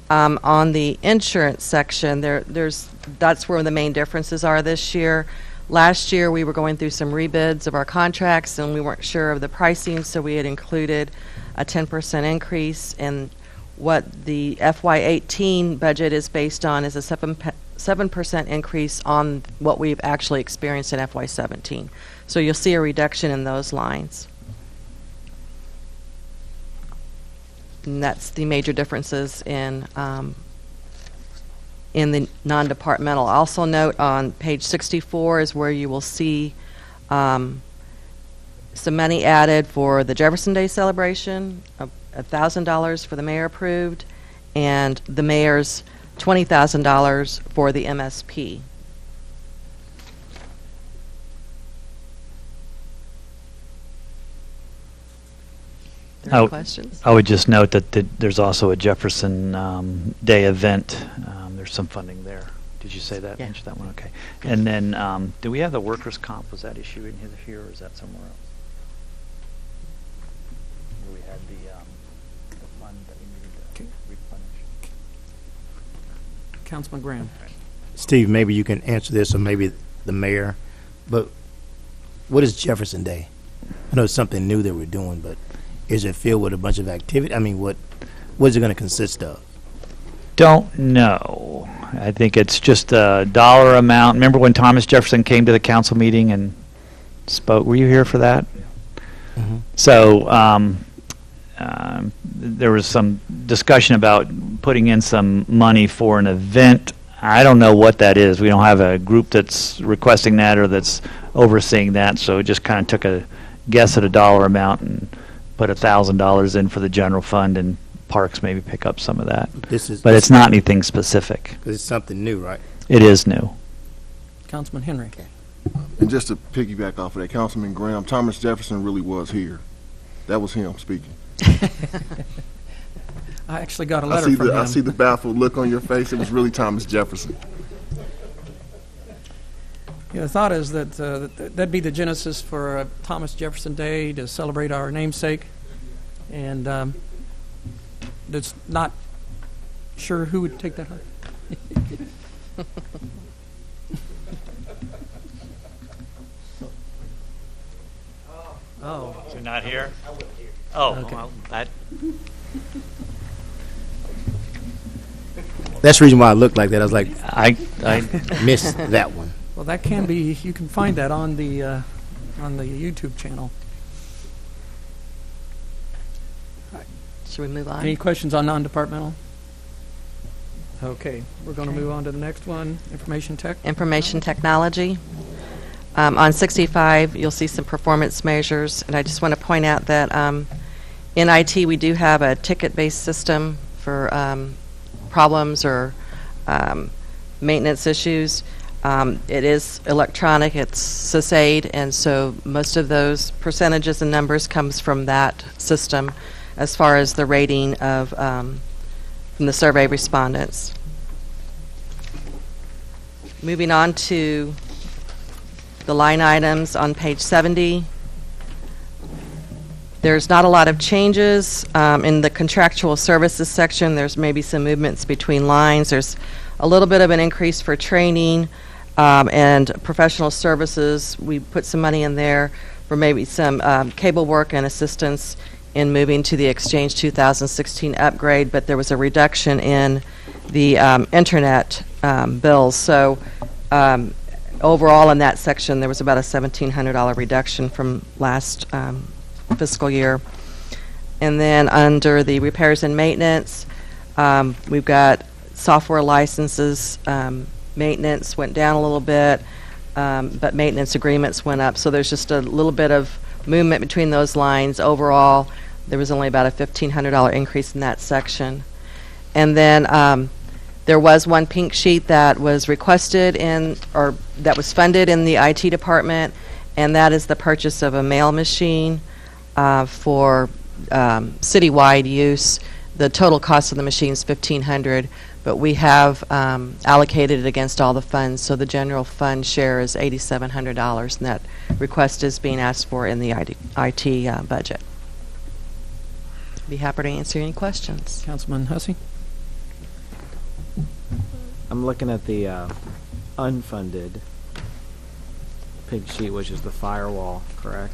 Speaker 4: On the insurance section, that's where the main differences are this year. Last year, we were going through some rebids of our contracts, and we weren't sure of the pricing, so we had included a 10% increase. And what the FY18 budget is based on is a 7% increase on what we've actually experienced in FY17. So you'll see a reduction in those lines. And that's the major differences in the non-departmental. Also note on page 64 is where you will see some money added for the Jefferson Day celebration, $1,000 for the mayor approved, and the mayor's $20,000 for the MSP. There any questions?
Speaker 5: I would just note that there's also a Jefferson Day event. There's some funding there. Did you say that?
Speaker 4: Yeah.
Speaker 5: Mention that one? Okay. And then, do we have the workers' comp? Was that issue in here, or is that somewhere else? Where we had the fund that we needed to replenish.
Speaker 1: Councilman Graham.
Speaker 6: Steve, maybe you can answer this, or maybe the mayor, but what is Jefferson Day? I know it's something new that we're doing, but is it filled with a bunch of activity? I mean, what is it going to consist of?
Speaker 5: Don't know. I think it's just a dollar amount. Remember when Thomas Jefferson came to the council meeting and spoke? Were you here for that?
Speaker 6: Mm-hmm.
Speaker 5: So there was some discussion about putting in some money for an event. I don't know what that is. We don't have a group that's requesting that or that's overseeing that, so it just kind of took a guess at a dollar amount and put $1,000 in for the general fund, and parks maybe pick up some of that. But it's not anything specific.
Speaker 6: It's something new, right?
Speaker 5: It is new.
Speaker 1: Councilman Henry.
Speaker 7: And just to piggyback off of that, Councilman Graham, Thomas Jefferson really was here. That was him speaking.
Speaker 1: I actually got a letter from him.
Speaker 7: I see the baffled look on your face. It was really Thomas Jefferson.
Speaker 1: Yeah, the thought is that that'd be the genesis for Thomas Jefferson Day to celebrate our namesake, and it's not sure who would take that home. Oh,
Speaker 5: You're not here? Oh,
Speaker 1: Okay.
Speaker 5: well, that.
Speaker 6: That's the reason why I looked like that. I was like,
Speaker 5: I
Speaker 6: missed that one.
Speaker 1: well, that can be. You can find that on the YouTube channel.
Speaker 4: Should we move on?
Speaker 1: Any questions on non-departmental? Okay, we're going to move on to the next one, information tech.
Speaker 4: Information technology. On 65, you'll see some performance measures, and I just want to point out that in IT, we do have a ticket-based system for problems or maintenance issues. It is electronic, it's SysAid, and so most of those percentages and numbers comes from that system as far as the rating of from the survey respondents. Moving on to the line items on page 70. There's not a lot of changes. In the contractual services section, there's maybe some movements between lines. There's a little bit of an increase for training and professional services. We put some money in there for maybe some cable work and assistance in moving to the Exchange 2016 upgrade, but there was a reduction in the internet bills. So overall in that section, there was about a $1,700 reduction from last fiscal year. And then under the repairs and maintenance, we've got software licenses. Maintenance went down a little bit, but maintenance agreements went up. So there's just a little bit of movement between those lines. Overall, there was only about a $1,500 increase in that section. And then there was one pink sheet that was requested or that was funded in the IT department, and that is the purchase of a mail machine for citywide use. The total cost of the machine is $1,500, but we have allocated it against all the funds, so the general fund share is $8,700, and that request is being asked for in the IT budget. Be happy to answer any questions.
Speaker 1: Councilman Hussey?
Speaker 12: I'm looking at the unfunded pink sheet, which is the firewall, correct?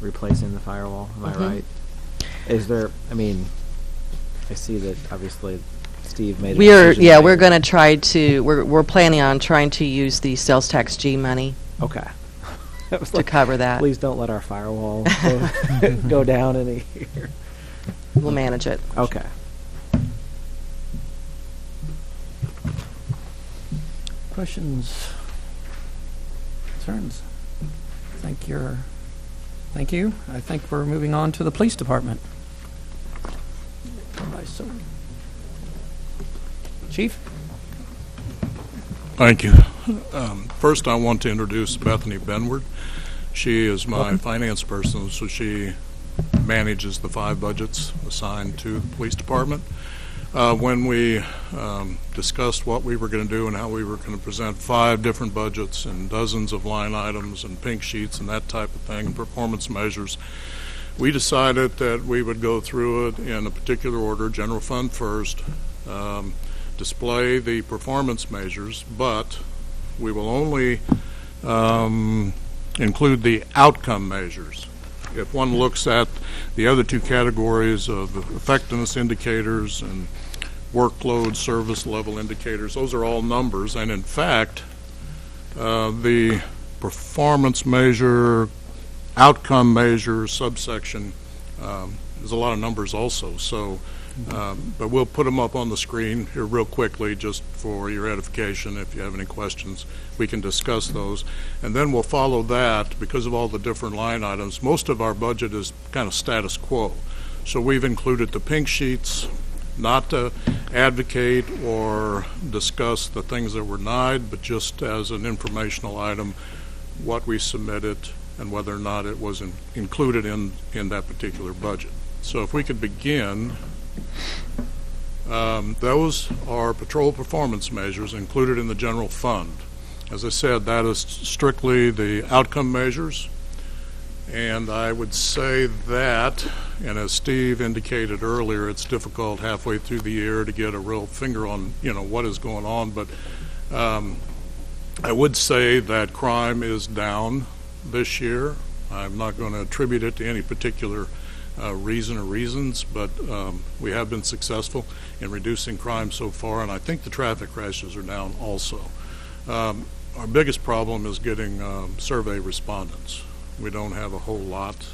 Speaker 12: Replacing the firewall, am I right? Is there, I mean, I see that obviously Steve made a decision.
Speaker 4: Yeah, we're going to try to, we're planning on trying to use the sales tax G money
Speaker 12: Okay.
Speaker 4: to cover that.
Speaker 12: Please don't let our firewall go down in a year.
Speaker 4: we'll manage it.
Speaker 12: Okay.
Speaker 1: Questions? Concerns? Thank you. I think we're moving on to the police department. Chief?
Speaker 13: Thank you. First, I want to introduce Bethany Benward. She is my finance person, so she manages the 5 budgets assigned to the police department. When we discussed what we were going to do and how we were going to present 5 different budgets and dozens of line items and pink sheets and that type of thing and performance measures, we decided that we would go through it in a particular order, general fund first, display the performance measures, but we will only include the outcome measures. If one looks at the other 2 categories of effectiveness indicators and workload service level indicators, those are all numbers, and in fact the performance measure, outcome measure subsection, there's a lot of numbers also. So but we'll put them up on the screen here real quickly just for your edification. If you have any questions, we can discuss those. And then we'll follow that because of all the different line items. Most of our budget is kind of status quo. So we've included the pink sheets, not to advocate or discuss the things that were denied, but just as an informational item, what we submitted and whether or not it was included in that particular budget. So if we could begin. Those are patrol performance measures included in the general fund. As I said, that is strictly the outcome measures, and I would say that, and as Steve indicated earlier, it's difficult halfway through the year to get a real finger on what is going on, but I would say that crime is down this year. I'm not going to attribute it to any particular reason or reasons, but we have been successful in reducing crime so far, and I think the traffic crashes are down also. Our biggest problem is getting survey respondents. We don't have a whole lot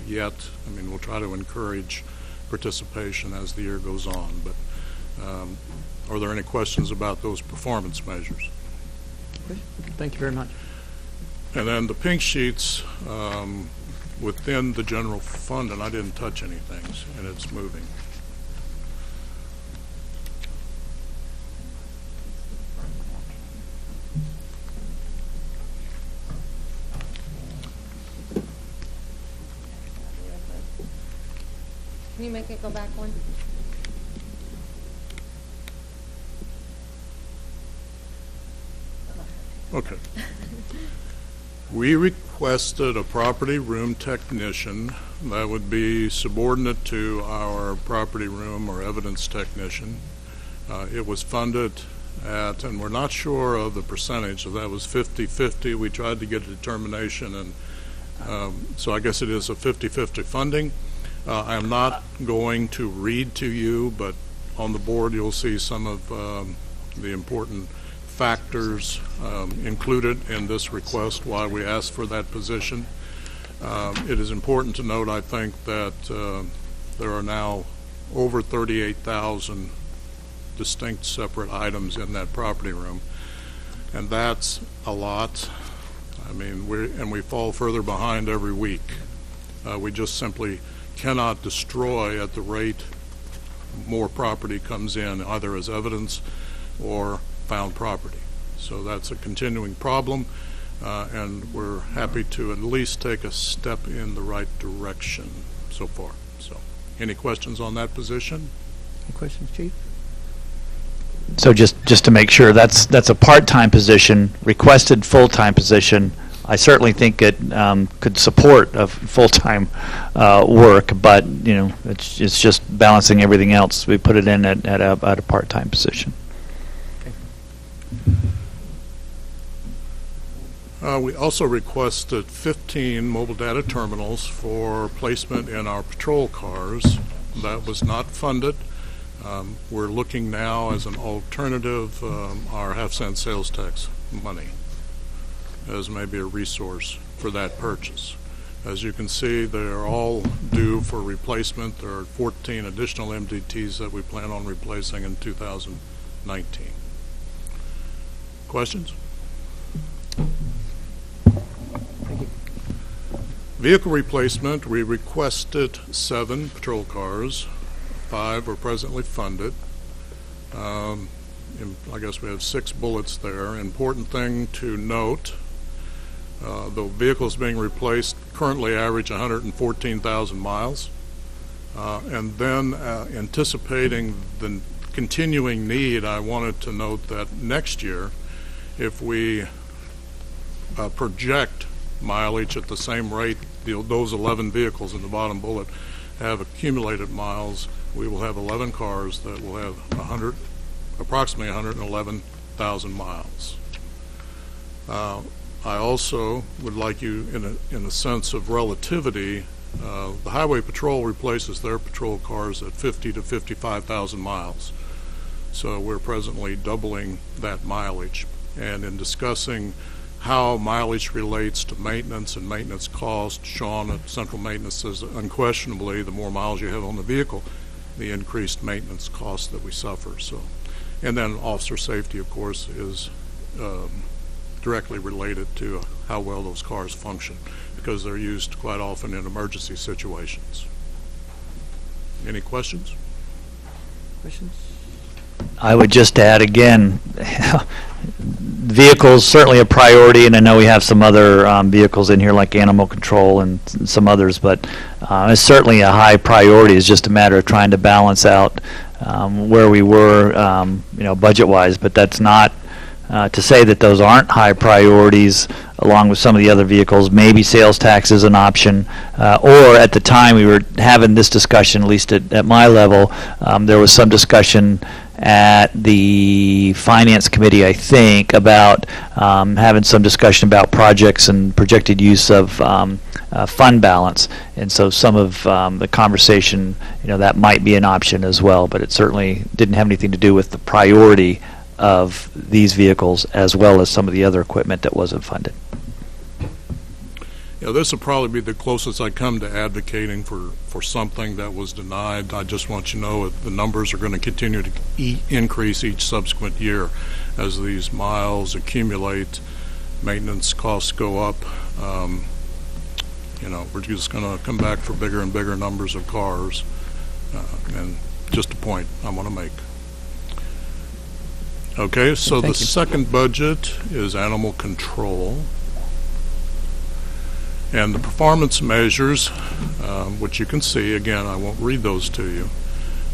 Speaker 13: yet. I mean, we'll try to encourage participation as the year goes on, but are there any questions about those performance measures?
Speaker 1: Thank you very much.
Speaker 13: And then the pink sheets within the general fund, and I didn't touch anything, and it's moving.
Speaker 4: Can you make it go back one?
Speaker 13: Okay. We requested a property room technician that would be subordinate to our property room or evidence technician. It was funded at, and we're not sure of the percentage, so that was 50-50. We tried to get a determination, and so I guess it is a 50-50 funding. I'm not going to read to you, but on the board you'll see some of the important factors included in this request why we asked for that position. It is important to note, I think, that there are now over 38,000 distinct separate items in that property room, and that's a lot. I mean, we fall further behind every week. We just simply cannot destroy at the rate more property comes in, either as evidence or found property. So that's a continuing problem, and we're happy to at least take a step in the right direction so far. So, any questions on that position?
Speaker 1: Any questions, Chief?
Speaker 5: So just to make sure, that's a part-time position, requested full-time position. I certainly think it could support a full-time work, but it's just balancing everything else. We put it in at a part-time position.
Speaker 13: We also requested 15 mobile data terminals for placement in our patrol cars. That was not funded. We're looking now as an alternative our half-cent sales tax money as maybe a resource for that purchase. As you can see, they are all due for replacement. There are 14 additional MDTs that we plan on replacing in 2019. Questions? Vehicle replacement, we requested 7 patrol cars. 5 are presently funded. I guess we have 6 bullets there. Important thing to note, the vehicles being replaced currently average 114,000 miles. And then anticipating the continuing need, I wanted to note that next year, if we project mileage at the same rate those 11 vehicles in the bottom bullet have accumulated miles, we will have 11 cars that will have approximately 111,000 miles. I also would like you, in a sense of relativity, the Highway Patrol replaces their patrol cars at 50 to 55,000 miles. So we're presently doubling that mileage. And in discussing how mileage relates to maintenance and maintenance cost, Sean at Central Maintenance says unquestionably the more miles you have on the vehicle, the increased maintenance cost that we suffer. So, and then officer safety, of course, is directly related to how well those cars function, because they're used quite often in emergency situations. Any questions?
Speaker 5: I would just add again, vehicles certainly a priority, and I know we have some other vehicles in here like animal control and some others, but it's certainly a high priority. It's just a matter of trying to balance out where we were, budget-wise. But that's not to say that those aren't high priorities along with some of the other vehicles. Maybe sales tax is an option, or at the time we were having this discussion, at least at my level, there was some discussion at the Finance Committee, I think, about having some discussion about projects and projected use of fund balance. And so some of the conversation, that might be an option as well, but it certainly didn't have anything to do with the priority of these vehicles as well as some of the other equipment that wasn't funded.
Speaker 13: Yeah, this will probably be the closest I come to advocating for something that was denied. I just want you to know that the numbers are going to continue to increase each subsequent year as these miles accumulate, maintenance costs go up. We're just going to come back for bigger and bigger numbers of cars. And just a point I want to make. Okay, so the second budget is animal control. And the performance measures, which you can see, again, I won't read those to you.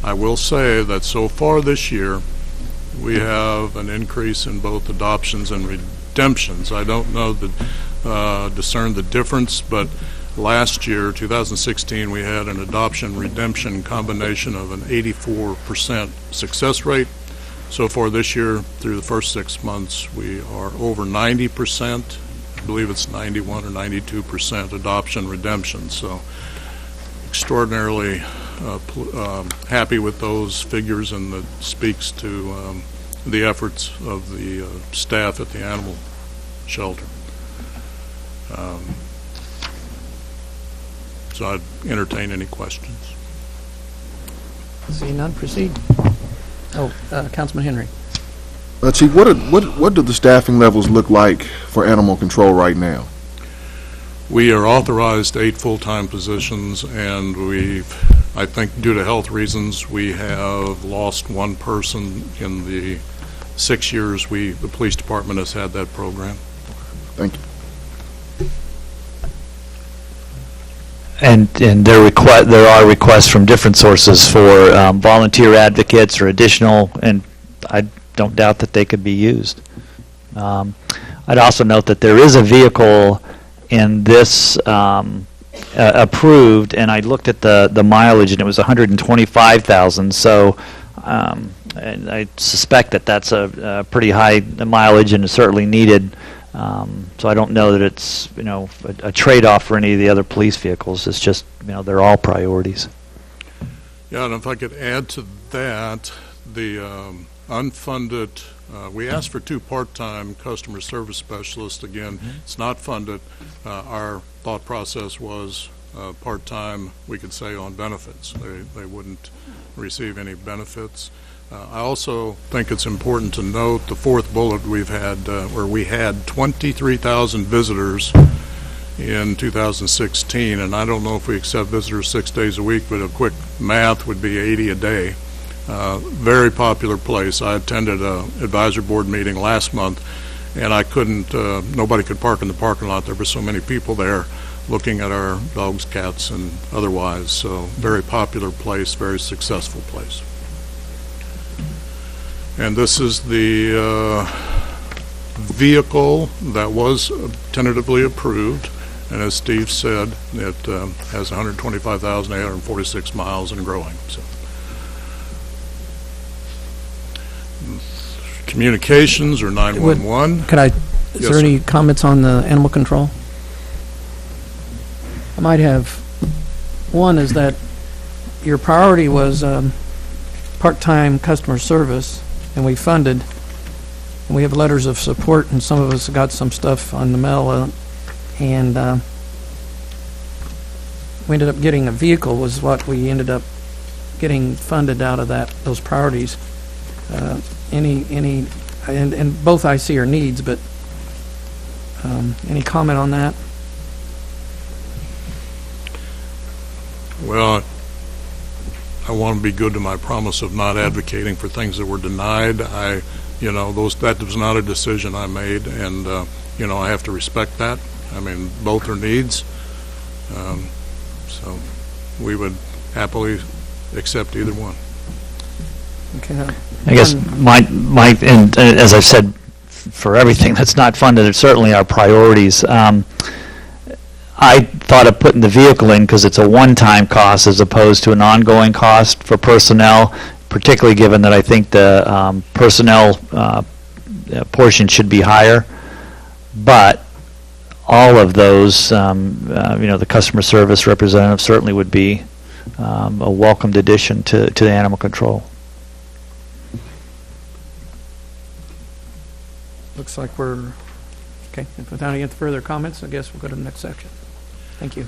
Speaker 13: I will say that so far this year, we have an increase in both adoptions and redemptions. I don't know discern the difference, but last year, 2016, we had an adoption-redemption combination of an 84% success rate. So far this year, through the first 6 months, we are over 90%. I believe it's 91 or 92% adoption redemption. So extraordinarily happy with those figures, and that speaks to the efforts of the staff at the animal shelter. So I'd entertain any questions.
Speaker 1: See none, proceed. Oh, Councilman Henry.
Speaker 7: Chief, what do the staffing levels look like for animal control right now?
Speaker 13: We are authorized 8 full-time positions, and I think due to health reasons, we have lost 1 person in the 6 years the police department has had that program.
Speaker 7: Thank you.
Speaker 5: And there are requests from different sources for volunteer advocates or additional, and I don't doubt that they could be used. I'd also note that there is a vehicle in this approved, and I looked at the mileage, and it was 125,000. So, and I suspect that that's a pretty high mileage and is certainly needed. So I don't know that it's a trade-off for any of the other police vehicles. It's just they're all priorities.
Speaker 13: Yeah, and if I could add to that, the unfunded, we asked for 2 part-time customer service specialists. Again, it's not funded. Our thought process was part-time, we could say, on benefits. They wouldn't receive any benefits. I also think it's important to note the 4th bullet we've had, where we had 23,000 visitors in 2016, and I don't know if we accept visitors 6 days a week, but a quick math would be 80 a day. Very popular place. I attended a advisory board meeting last month, and I couldn't, nobody could park in the parking lot. There were so many people there looking at our dogs, cats, and otherwise. So very popular place, very successful place. And this is the vehicle that was tentatively approved. And as Steve said, it has 125,846 miles and growing. So, communications or 911.
Speaker 1: Is
Speaker 13: Yes,
Speaker 1: there
Speaker 13: sir.
Speaker 1: any comments on the animal control? I might have. One is that your priority was part-time customer service, and we funded, and we have letters of support, and some of us got some stuff on the mail, and we ended up getting a vehicle was what we ended up getting funded out of those priorities. And both I see are needs, but any comment on that?
Speaker 13: Well, I want to be good to my promise of not advocating for things that were denied. That was not a decision I made, and I have to respect that. I mean, both are needs, so we would happily accept either one.
Speaker 1: Okay.
Speaker 5: I guess and as I've said, for everything that's not funded, it's certainly our priorities. I thought of putting the vehicle in because it's a one-time cost as opposed to an ongoing cost for personnel, particularly given that I think the personnel portion should be higher. But all of those, the customer service representative certainly would be a welcomed addition to the animal control.
Speaker 1: Looks like we're, okay, if without any further comments, I guess we'll go to the next section. Thank you.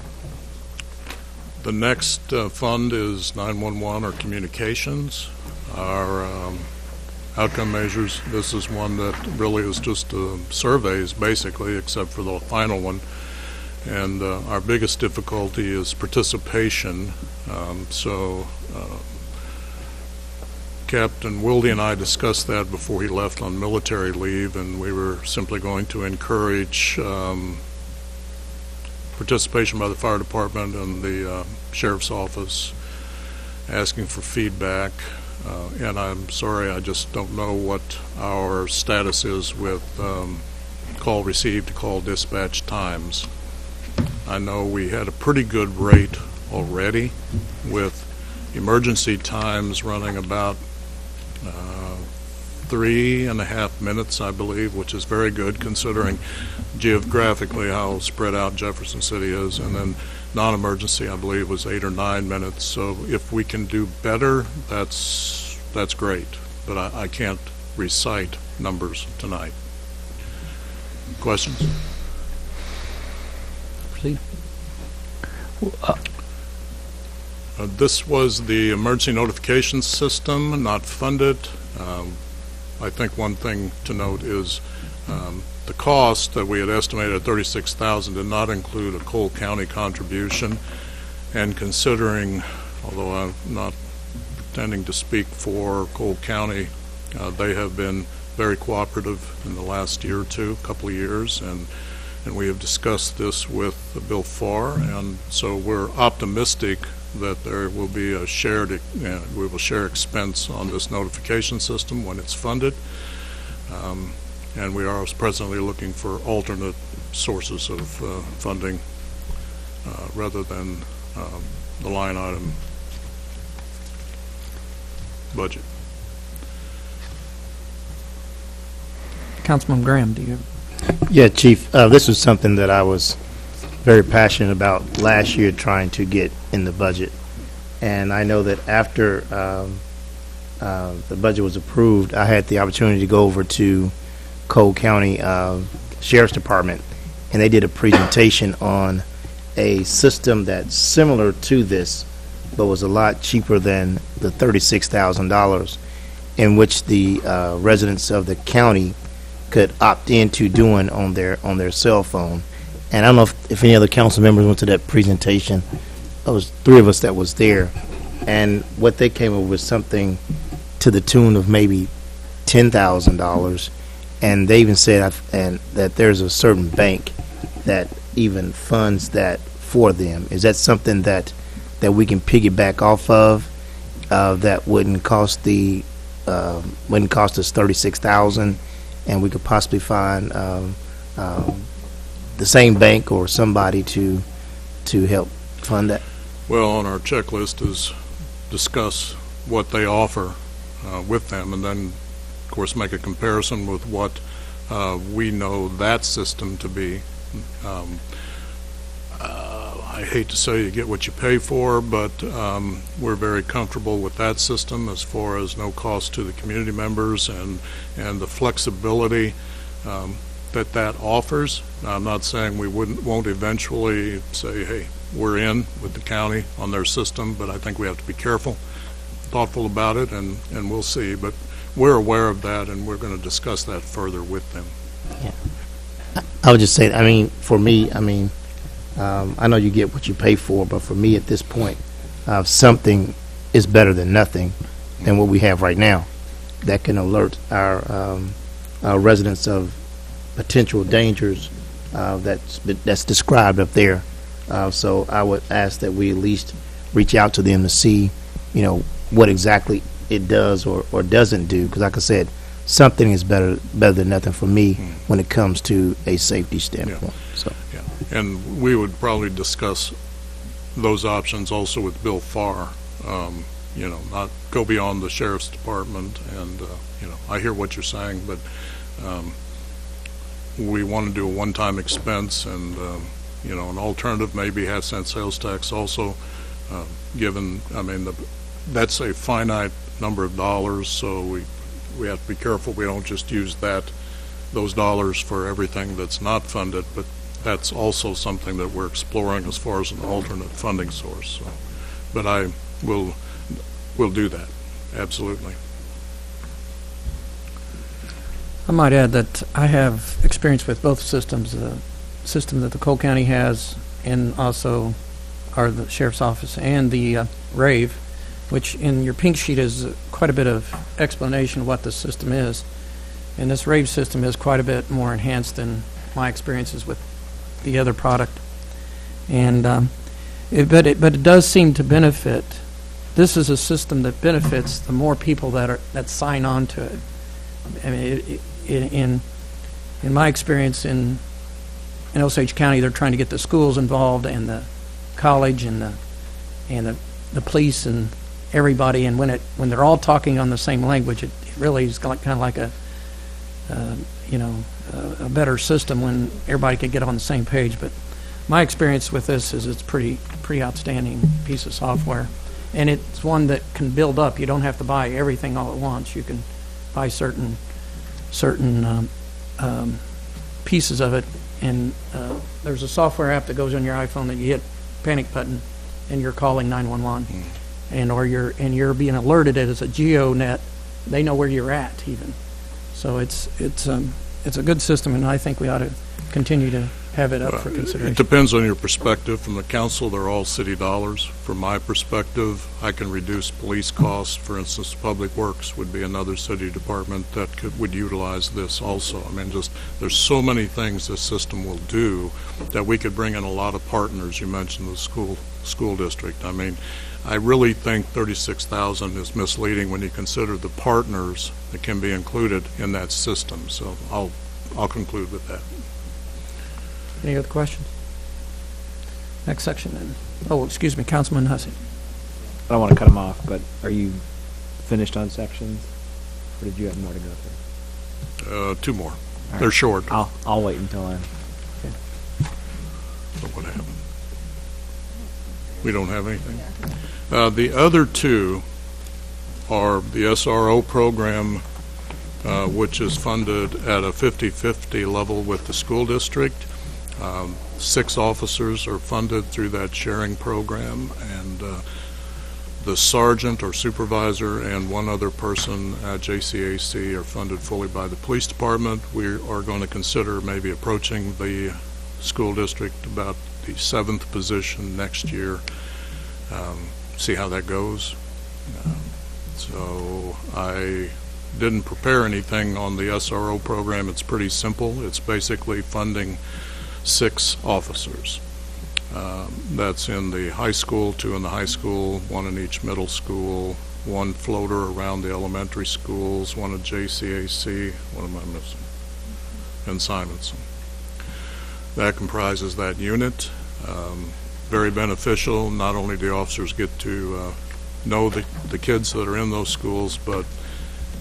Speaker 13: The next fund is 911 or communications. Our outcome measures, this is one that really is just surveys, basically, except for the final one. And our biggest difficulty is participation. Captain Wilde and I discussed that before he left on military leave, and we were simply going to encourage participation by the fire department and the sheriff's office, asking for feedback. And I'm sorry, I just don't know what our status is with call received to call dispatch times. I know we had a pretty good rate already with emergency times running about 3.5 minutes, I believe, which is very good considering geographically how spread out Jefferson City is. And then non-emergency, I believe, was 8 or 9 minutes. So if we can do better, that's great. But I can't recite numbers tonight. Questions?
Speaker 1: Proceed.
Speaker 13: This was the emergency notification system, not funded. I think one thing to note is the cost that we had estimated at $36,000 did not include a Cole County contribution. And considering, although I'm not pretending to speak for Cole County, they have been very cooperative in the last year or two, couple of years, and we have discussed this with Bill Farr, and so we're optimistic that there will be a we will share expense on this notification system when it's funded. And we are presently looking for alternate sources of funding rather than the line item budget.
Speaker 1: Councilman Graham, do you?
Speaker 6: Yeah, Chief, this was something that I was very passionate about last year trying to get in the budget. And I know that after the budget was approved, I had the opportunity to go over to Cole County Sheriff's Department, and they did a presentation on a system that's similar to this, but was a lot cheaper than the $36,000, in which the residents of the county could opt into doing on their cell phone. And I don't know if any other council members went to that presentation. There was 3 of us that was there, and what they came up with something to the tune of maybe $10,000, and they even said that there's a certain bank that even funds that for them. Is that something that we can piggyback off of? That wouldn't cost us $36,000, and we could possibly find the same bank or somebody to help fund that.
Speaker 13: Well, on our checklist is discuss what they offer with them, and then, of course, make a comparison with what we know that system to be. I hate to say you get what you pay for, but we're very comfortable with that system as far as no cost to the community members and the flexibility that offers. Now, I'm not saying we won't eventually say, hey, we're in with the county on their system, but I think we have to be careful, thoughtful about it, and we'll see. But we're aware of that, and we're going to discuss that further with them.
Speaker 6: Yeah. I would just say, I mean, for me, I mean, I know you get what you pay for, but for me at this point, something is better than nothing than what we have right now that can alert our residents of potential dangers that's described up there. So I would ask that we at least reach out to them to see, what exactly it does or doesn't do. Because like I said, something is better than nothing for me when it comes to a safety standpoint.
Speaker 13: Yeah.
Speaker 6: So.
Speaker 13: Yeah. And we would probably discuss those options also with Bill Farr. Not go beyond the sheriff's department. And I hear what you're saying, but we want to do a one-time expense, and an alternative maybe half-cent sales tax also. Given, that's a finite number of dollars, so we have to be careful we don't just use those dollars for everything that's not funded, but that's also something that we're exploring as far as an alternate funding source. So, but we'll do that, absolutely.
Speaker 1: I might add that I have experience with both systems, the system that the Cole County has, and also the Sheriff's Office, and the RAVE, which in your pink sheet is quite a bit of explanation of what the system is. And this RAVE system is quite a bit more enhanced than my experiences with the other product. And but it does seem to benefit. This is a system that benefits the more people that sign on to it. I mean, in my experience in Osage County, they're trying to get the schools involved and the college and the police and everybody. And when they're all talking on the same language, it really is kind of like a better system when everybody could get on the same page. But my experience with this is it's pretty outstanding piece of software, and it's one that can build up. You don't have to buy everything all at once. You can buy certain pieces of it, and there's a software app that goes on your iPhone that you hit panic button and you're calling 911, and you're being alerted as a GeoNet. They know where you're at even. So it's a good system, and I think we ought to continue to have it up for consideration.
Speaker 13: It depends on your perspective. From the council, they're all city dollars. From my perspective, I can reduce police costs. For instance, Public Works would be another city department that would utilize this also. There's so many things this system will do that we could bring in a lot of partners. You mentioned the school district. I really think 36,000 is misleading when you consider the partners that can be included in that system. So I'll conclude with that.
Speaker 1: Any other questions? Next section then. Oh, excuse me, Councilman Hussey.
Speaker 12: I don't want to cut him off, but are you finished on sections, or did you have more to go through?
Speaker 13: 2 more.
Speaker 12: Right.
Speaker 13: They're short.
Speaker 12: I'll wait until I'm.
Speaker 1: Okay.
Speaker 13: So what happened? We don't have anything. The other 2 are the SRO program, which is funded at a 50-50 level with the school district. 6 officers are funded through that sharing program, and the sergeant or supervisor and 1 other person at JCAC are funded fully by the police department. We are going to consider maybe approaching the school district about the 7th position next year, see how that goes. So I didn't prepare anything on the SRO program. It's pretty simple. It's basically funding 6 officers. That's in the high school, 2 in the high school, 1 in each middle school, 1 floater around the elementary schools, 1 at JCAC, what am I missing? And Simonson. That comprises that unit. Very beneficial. Not only do officers get to know the kids that are in those schools, but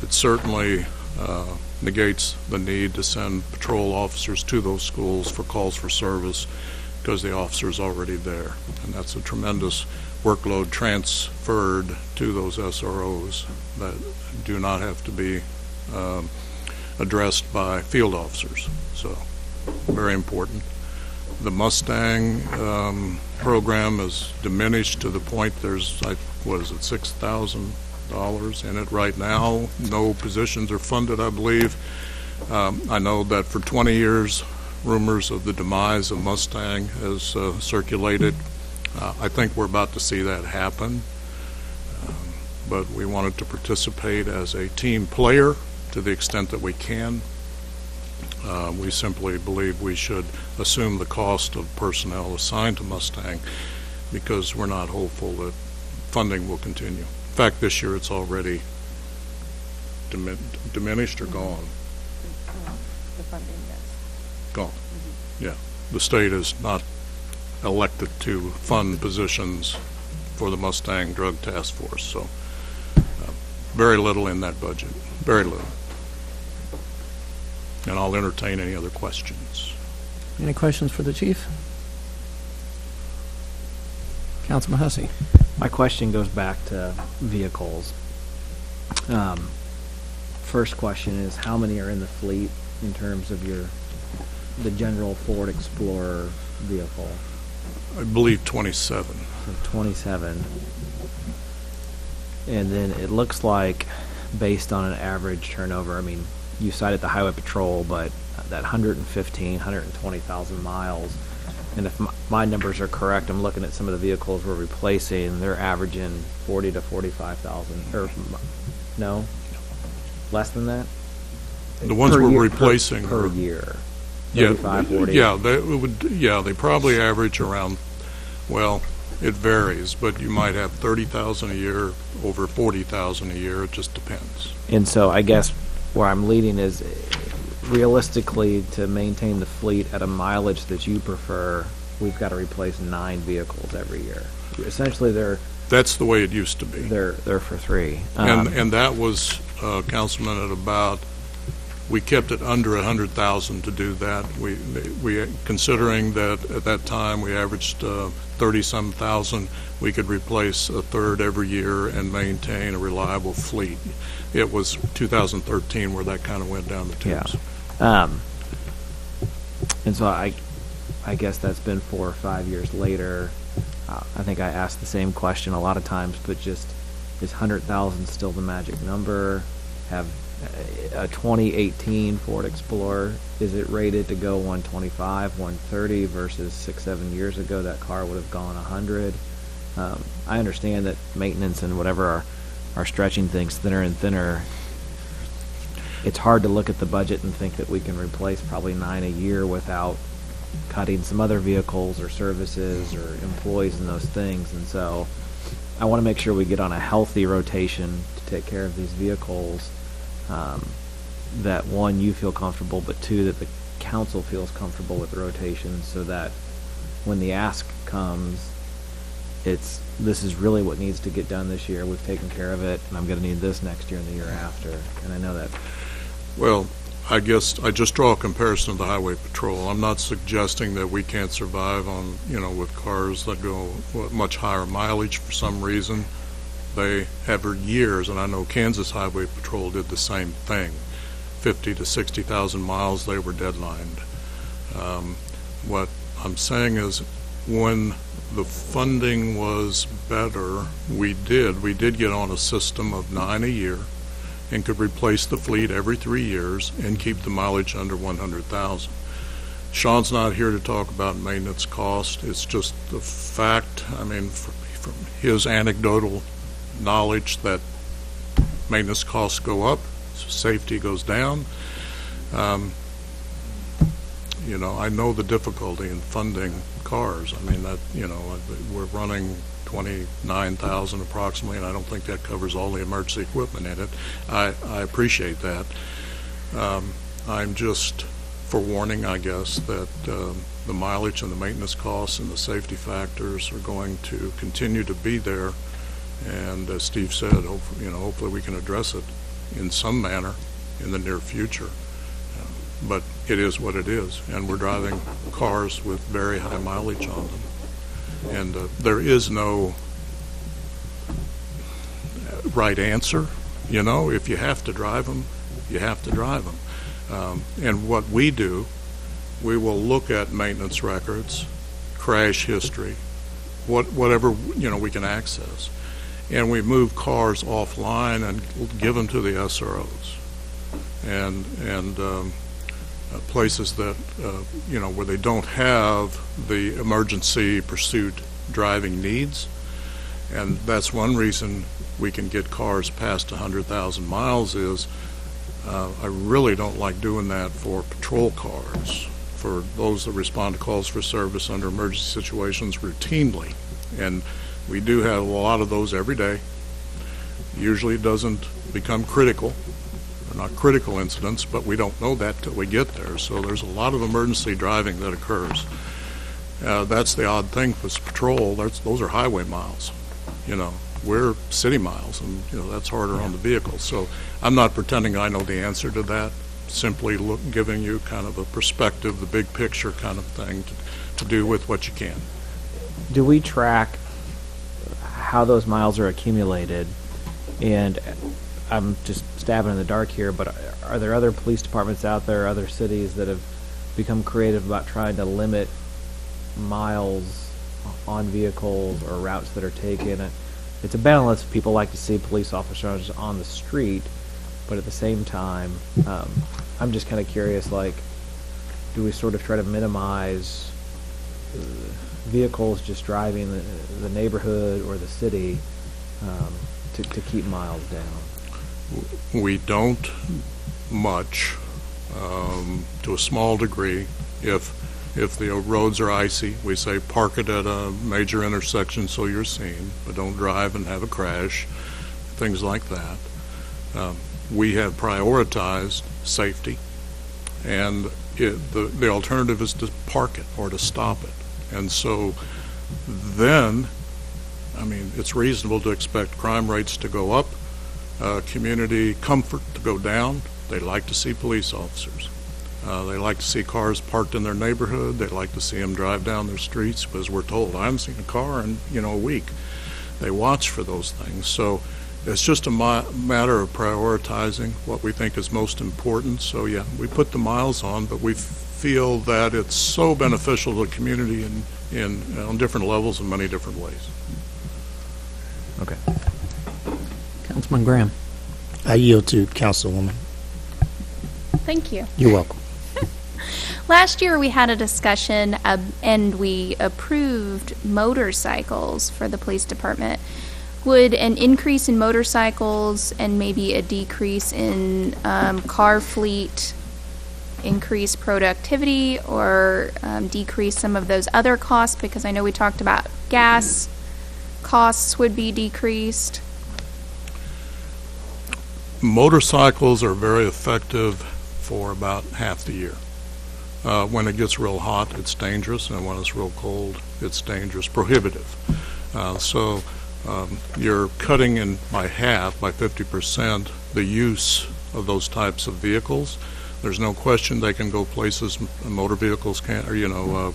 Speaker 13: it certainly negates the need to send patrol officers to those schools for calls for service, because the officer's already there. And that's a tremendous workload transferred to those SROs that do not have to be addressed by field officers. So, very important. The Mustang program is diminished to the point there's, what is it, $6,000 in it right now. No positions are funded, I believe. I know that for 20 years, rumors of the demise of Mustang has circulated. I think we're about to see that happen. But we wanted to participate as a team player to the extent that we can. We simply believe we should assume the cost of personnel assigned to Mustang, because we're not hopeful that funding will continue. In fact, this year it's already diminished or gone.
Speaker 14: The funding, yes.
Speaker 13: Gone. Yeah. The state is not elected to fund positions for the Mustang Drug Task Force, so very little in that budget. Very little. And I'll entertain any other questions.
Speaker 1: Any questions for the chief? Councilman Hussey.
Speaker 12: My question goes back to vehicles. First question is, how many are in the fleet in terms of the general Ford Explorer vehicle?
Speaker 13: I believe 27.
Speaker 12: So 27. And then it looks like, based on an average turnover, I mean, you cited the highway patrol, but that 120,000 miles, and if my numbers are correct, I'm looking at some of the vehicles we're replacing, they're averaging 40 to 45,000, or no, less than that?
Speaker 13: The ones
Speaker 12: Per
Speaker 13: we're
Speaker 12: year,
Speaker 13: replacing
Speaker 12: per
Speaker 13: are,
Speaker 12: year.
Speaker 13: yeah,
Speaker 12: 35, 40.
Speaker 13: they probably average around, well, it varies, but you might have 30,000 a year, over 40,000 a year. It just depends.
Speaker 12: And so I guess where I'm leading is, realistically, to maintain the fleet at a mileage that you prefer, we've got to replace 9 vehicles every year. Essentially,
Speaker 13: that's the way it used to be.
Speaker 12: They're for 3.
Speaker 13: And that was, Councilman, at about, we kept it under 100,000 to do that. We considering that at that time we averaged 30-some thousand, we could replace a third every year and maintain a reliable fleet. It was 2013 where that kind of went down the tubes.
Speaker 12: Yeah. And so I guess that's been 4 or 5 years later. I think I asked the same question a lot of times, but just, is 100,000 still the magic number? Have a 2018 Ford Explorer, is it rated to go 125, 130 versus 6-7 years ago that car would have gone 100? I understand that maintenance and whatever are stretching things thinner and thinner. It's hard to look at the budget and think that we can replace probably 9 a year without cutting some other vehicles or services or employees and those things. And so I want to make sure we get on a healthy rotation to take care of these vehicles. That, 1, you feel comfortable, but 2, that the council feels comfortable with rotation, so that when the ask comes, this is really what needs to get done this year. We've taken care of it, and I'm going to need this next year and the year after. And I know that.
Speaker 13: Well, I guess I just draw a comparison to the highway patrol. I'm not suggesting that we can't survive on, with cars that go much higher mileage for some reason, they have for years, and I know Kansas Highway Patrol did the same thing. 50 to 60,000 miles they were deadlined. What I'm saying is, when the funding was better, we did get on a system of 9 a year and could replace the fleet every 3 years and keep the mileage under 100,000. Sean's not here to talk about maintenance cost. It's just the fact, I mean, from his anecdotal knowledge, that maintenance costs go up, safety goes down. You know, I know the difficulty in funding cars. I mean, that, you know, we're running 29,000 approximately, and I don't think that covers all the emergency equipment in it. I appreciate that. I'm just forewarning, I guess, that the mileage and the maintenance costs and the safety factors are going to continue to be there. And as Steve said, hopefully we can address it in some manner in the near future. But it is what it is, and we're driving cars with very high mileage on them. And there is no right answer. You know, if you have to drive them, you have to drive them. And what we do, we will look at maintenance records, crash history, whatever, you know, we can access. And we move cars offline and give them to the SROs. And places that, you know, where they don't have the emergency pursuit driving needs. And that's one reason we can get cars past 100,000 miles is I really don't like doing that for patrol cars, for those that respond to calls for service under emergency situations routinely. And we do have a lot of those every day. Usually it doesn't become critical. They're not critical incidents, but we don't know that till we get there. So there's a lot of emergency driving that occurs. That's the odd thing with patrol. Those are highway miles. You know, we're city miles, and you know that's harder on the vehicle. So I'm not pretending I know the answer to that. Simply giving you kind of a perspective, the big picture kind of thing to do with what you can.
Speaker 12: Do we track how those miles are accumulated? And I'm just stabbing in the dark here, but are there other police departments out there, other cities that have become creative about trying to limit miles on vehicles or routes that are taken? It's a balance. People like to see police officers on the street, but at the same time, I'm just kind of curious, like, do we sort of try to minimize vehicles just driving the neighborhood or the city to keep miles down?
Speaker 13: We don't much, to a small degree. If the roads are icy, we say park it at a major intersection so you're seen, but don't drive and have a crash, things like that. We have prioritized safety, and the alternative is to park it or to stop it. And so then, I mean, it's reasonable to expect crime rates to go up, community comfort to go down. They like to see police officers. They like to see cars parked in their neighborhood. They like to see them drive down their streets, because we're told, I haven't seen a car in, you know, a week. They watch for those things. So it's just a matter of prioritizing what we think is most important. So yeah, we put the miles on, but we feel that it's so beneficial to the community on different levels in many different ways.
Speaker 12: Okay.
Speaker 1: Councilman Graham.
Speaker 6: I yield to Councilwoman.
Speaker 8: Thank you.
Speaker 6: You're welcome.
Speaker 8: Last year we had a discussion and we approved motorcycles for the police department. Would an increase in motorcycles and maybe a decrease in car fleet increase productivity or decrease some of those other costs? Because I know we talked about gas costs would be decreased.
Speaker 13: Motorcycles are very effective for about half the year. When it gets real hot, it's dangerous, and when it's real cold, it's dangerous, prohibitive. So you're cutting in by half, by 50%, the use of those types of vehicles. There's no question they can go places motor vehicles can't, or you know,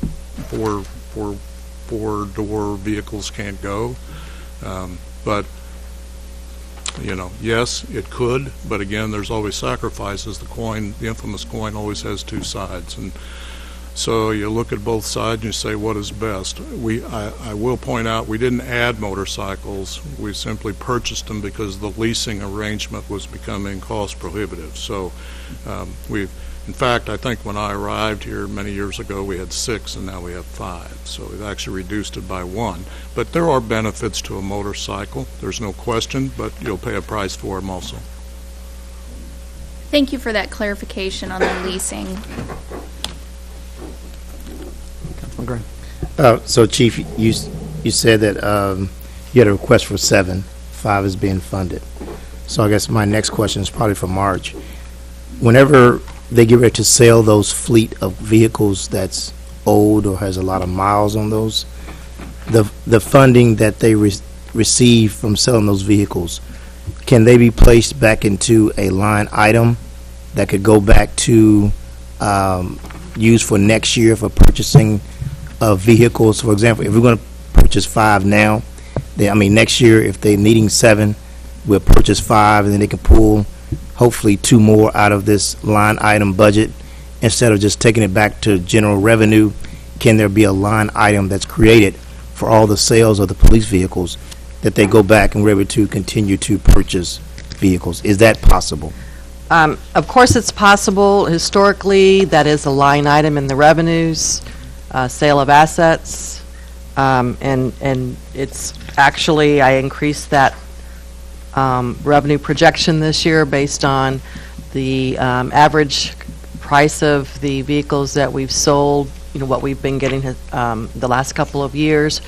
Speaker 13: four-door vehicles can't go. But Yes, it could, but again, there's always sacrifices. The infamous coin always has two sides. And so you look at both sides and you say, what is best? I will point out, we didn't add motorcycles. We simply purchased them because the leasing arrangement was becoming cost prohibitive. So in fact, I think when I arrived here many years ago, we had 6, and now we have 5. So we've actually reduced it by 1. But there are benefits to a motorcycle. There's no question, but you'll pay a price for them also.
Speaker 8: Thank you for that clarification on the leasing.
Speaker 1: Councilman Gray.
Speaker 6: So, Chief, you said that you had a request for 7, 5 is being funded. So I guess my next question is probably for March. Whenever they get ready to sell those fleet of vehicles that's old or has a lot of miles on those, the funding that they receive from selling those vehicles, can they be placed back into a line item that could go back to use for next year for purchasing of vehicles? For example, if we're going to purchase 5 now, next year if they're needing 7, we'll purchase 5, and then they can pull hopefully 2 more out of this line item budget instead of just taking it back to general revenue. Can there be a line item that's created for all the sales of the police vehicles that they go back and we're able to continue to purchase vehicles? Is that possible?
Speaker 4: Of course it's possible. Historically, that is a line item in the revenues, sale of assets, and it's actually, I increased that revenue projection this year based on the average price of the vehicles that we've sold, what we've been getting the last couple of years.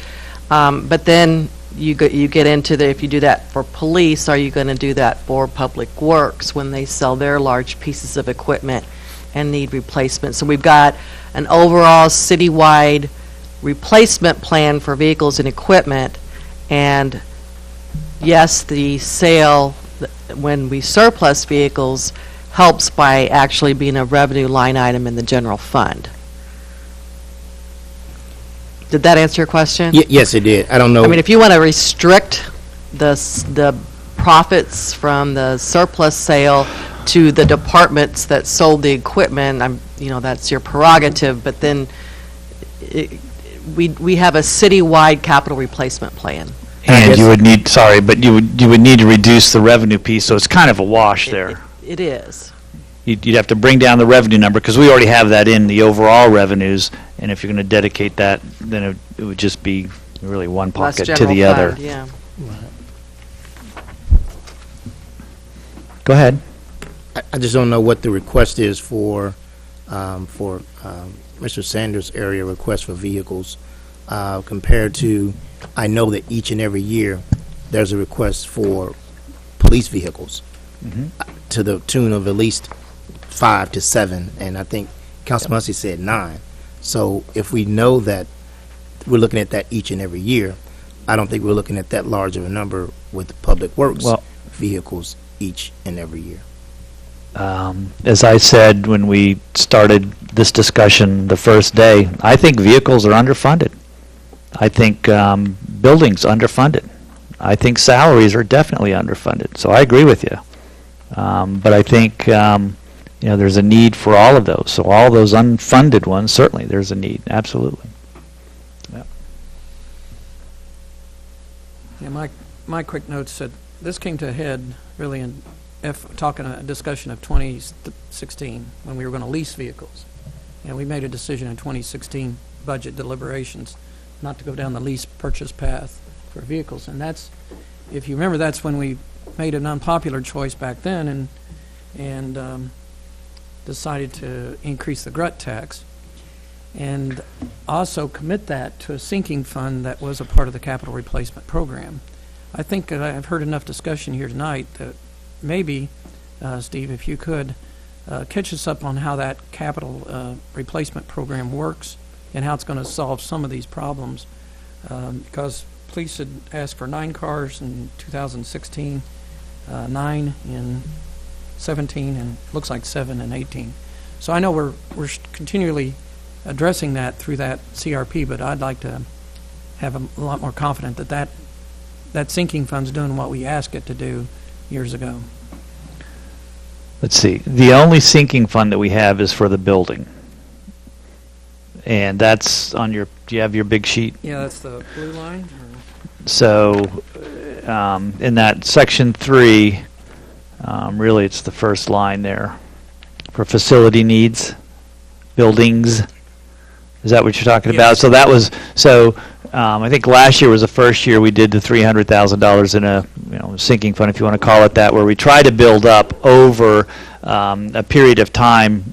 Speaker 4: But then you get into if you do that for police, are you going to do that for public works when they sell their large pieces of equipment and need replacement? So we've got an overall citywide replacement plan for vehicles and equipment, and yes, the sale, when we surplus vehicles, helps by actually being a revenue line item in the general fund. Did that answer your question?
Speaker 6: Yes, it did. I don't know.
Speaker 4: If you want to restrict the profits from the surplus sale to the departments that sold the equipment, that's your prerogative, but then we have a citywide capital replacement plan.
Speaker 5: And you would need, you would need to reduce the revenue piece, so it's kind of a wash there.
Speaker 4: It is.
Speaker 5: You'd have to bring down the revenue number, because we already have that in the overall revenues, and if you're going to dedicate that, then it would just be really one pocket to the other.
Speaker 4: Fund, yeah.
Speaker 5: Go ahead.
Speaker 6: I just don't know what the request is for Mr. Sanders' area request for vehicles compared to, I know that each and every year there's a request for police vehicles to the tune of at least 5 to 7, and I think Councilman Muncy said 9. So if we know that we're looking at that each and every year, I don't think we're looking at that large of a number with public works vehicles each and every year.
Speaker 5: As I said when we started this discussion the first day, I think vehicles are underfunded. I think buildings underfunded. I think salaries are definitely underfunded. So I agree with you. But I think there's a need for all of those. So all those unfunded ones, certainly there's a need. Absolutely.
Speaker 1: Yeah, my quick notes said this came to a head really in talking a discussion of 2016 when we were going to lease vehicles. And we made a decision in 2016 budget deliberations not to go down the lease purchase path for vehicles. And that's, if you remember, that's when we made an unpopular choice back then and decided to increase the GRUT tax and also commit that to a sinking fund that was a part of the capital replacement program. I think I've heard enough discussion here tonight that maybe, Steve, if you could catch us up on how that capital replacement program works and how it's going to solve some of these problems. Because police had asked for 9 cars in 2016, 9 in 17, and looks like 7 in 18. So I know we're continually addressing that through that CRP, but I'd like to have a lot more confident that sinking fund's doing what we ask it to do years ago.
Speaker 5: Let's see. The only sinking fund that we have is for the building. And that's on your, do you have your big sheet?
Speaker 1: Yeah, that's the blue line?
Speaker 5: So, in that section 3, really it's the first line there. For facility needs, buildings. Is that what you're talking about? So that was, I think last year was the first year we did the $300,000 in a sinking fund, if you want to call it that, where we tried to build up over a period of time.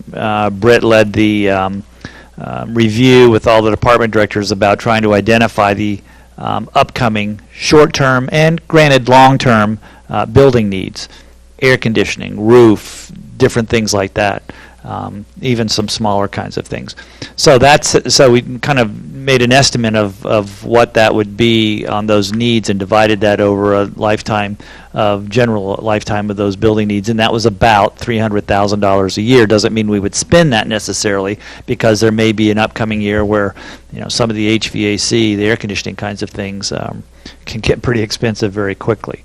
Speaker 5: Britt led the review with all the department directors about trying to identify the upcoming short-term and, granted, long-term building needs, air conditioning, roof, different things like that. Even some smaller kinds of things. So we kind of made an estimate of what that would be on those needs and divided that over a lifetime of those building needs, and that was about $300,000 a year. Doesn't mean we would spend that necessarily, because there may be an upcoming year where some of the HVAC, the air conditioning kinds of things can get pretty expensive very quickly.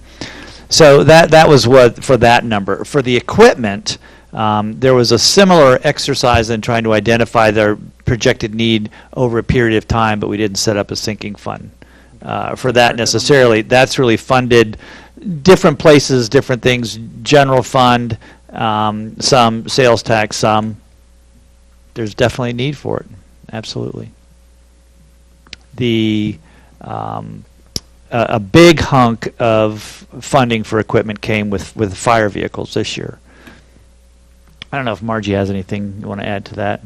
Speaker 5: So that was what for that number. For the equipment, there was a similar exercise in trying to identify their projected need over a period of time, but we didn't set up a sinking fund for that necessarily. That's really funded different places, different things, general fund, some sales tax, some. There's definitely a need for it, absolutely. A big hunk of funding for equipment came with fire vehicles this year. I don't know if Margie has anything you want to add to that,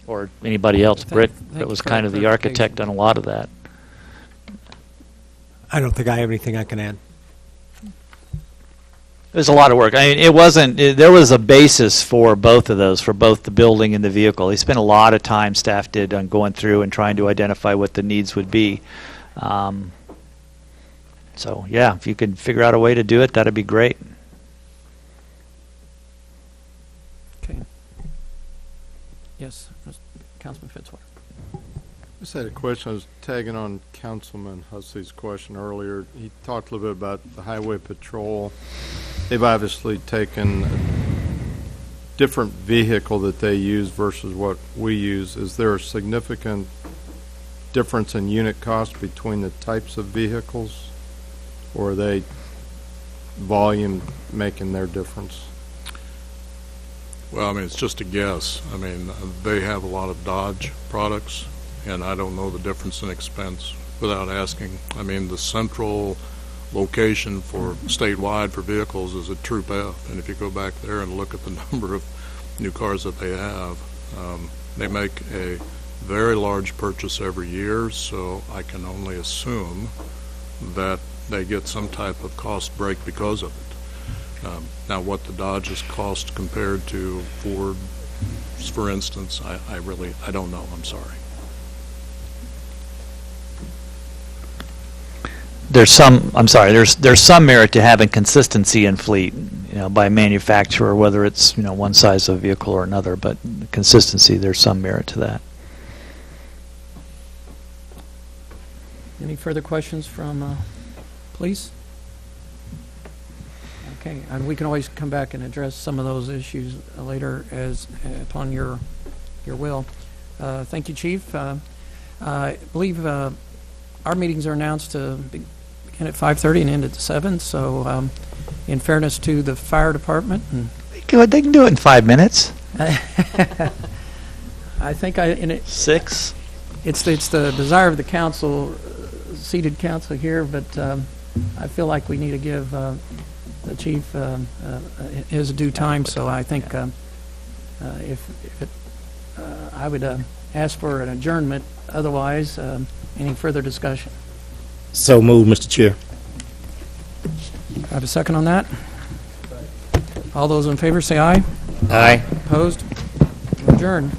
Speaker 5: or anybody else. Britt was kind of the architect on a lot of that.
Speaker 15: I don't think I have anything I can add.
Speaker 5: There's a lot of work. I mean, it wasn't. There was a basis for both of those, for both the building and the vehicle. They spent a lot of time, staff did, on going through and trying to identify what the needs would be. So yeah, if you could figure out a way to do it, that'd be great.
Speaker 1: Okay. Yes, Councilman Fitzwater.
Speaker 16: I just had a question. I was tagging on Councilman Hussey's question earlier. He talked a little bit about the highway patrol. They've obviously taken a different vehicle that they use versus what we use. Is there a significant difference in unit cost between the types of vehicles, or are they volume making their difference?
Speaker 13: Well, I mean, it's just a guess. I mean, they have a lot of Dodge products, and I don't know the difference in expense without asking. I mean, the central location for statewide for vehicles is at Troop F, and if you go back there and look at the number of new cars that they make a very large purchase every year, so I can only assume that they get some type of cost break because of it. Now, what the Dodges cost compared to Ford, for instance, I don't know. I'm sorry.
Speaker 5: There's some merit to having consistency in fleet, by manufacturer, whether it's one size of vehicle or another. But consistency, there's some merit to that.
Speaker 1: Any further questions from police? Okay, and we can always come back and address some of those issues later as upon your will. Thank you, Chief. I believe our meetings are announced to begin at 5:30 and end at 7. So, in fairness to the fire department,
Speaker 5: they can do it in 5 minutes.
Speaker 1: I think
Speaker 5: 6.
Speaker 1: It's the desire of the council, seated council here, but I feel like we need to give the chief his due time. So I think I would ask for an adjournment. Otherwise, any further discussion?
Speaker 6: So moved, Mr. Chair.
Speaker 1: I have a second on that. All those in favor say aye.
Speaker 6: Aye.
Speaker 1: Opposed? Adjourned.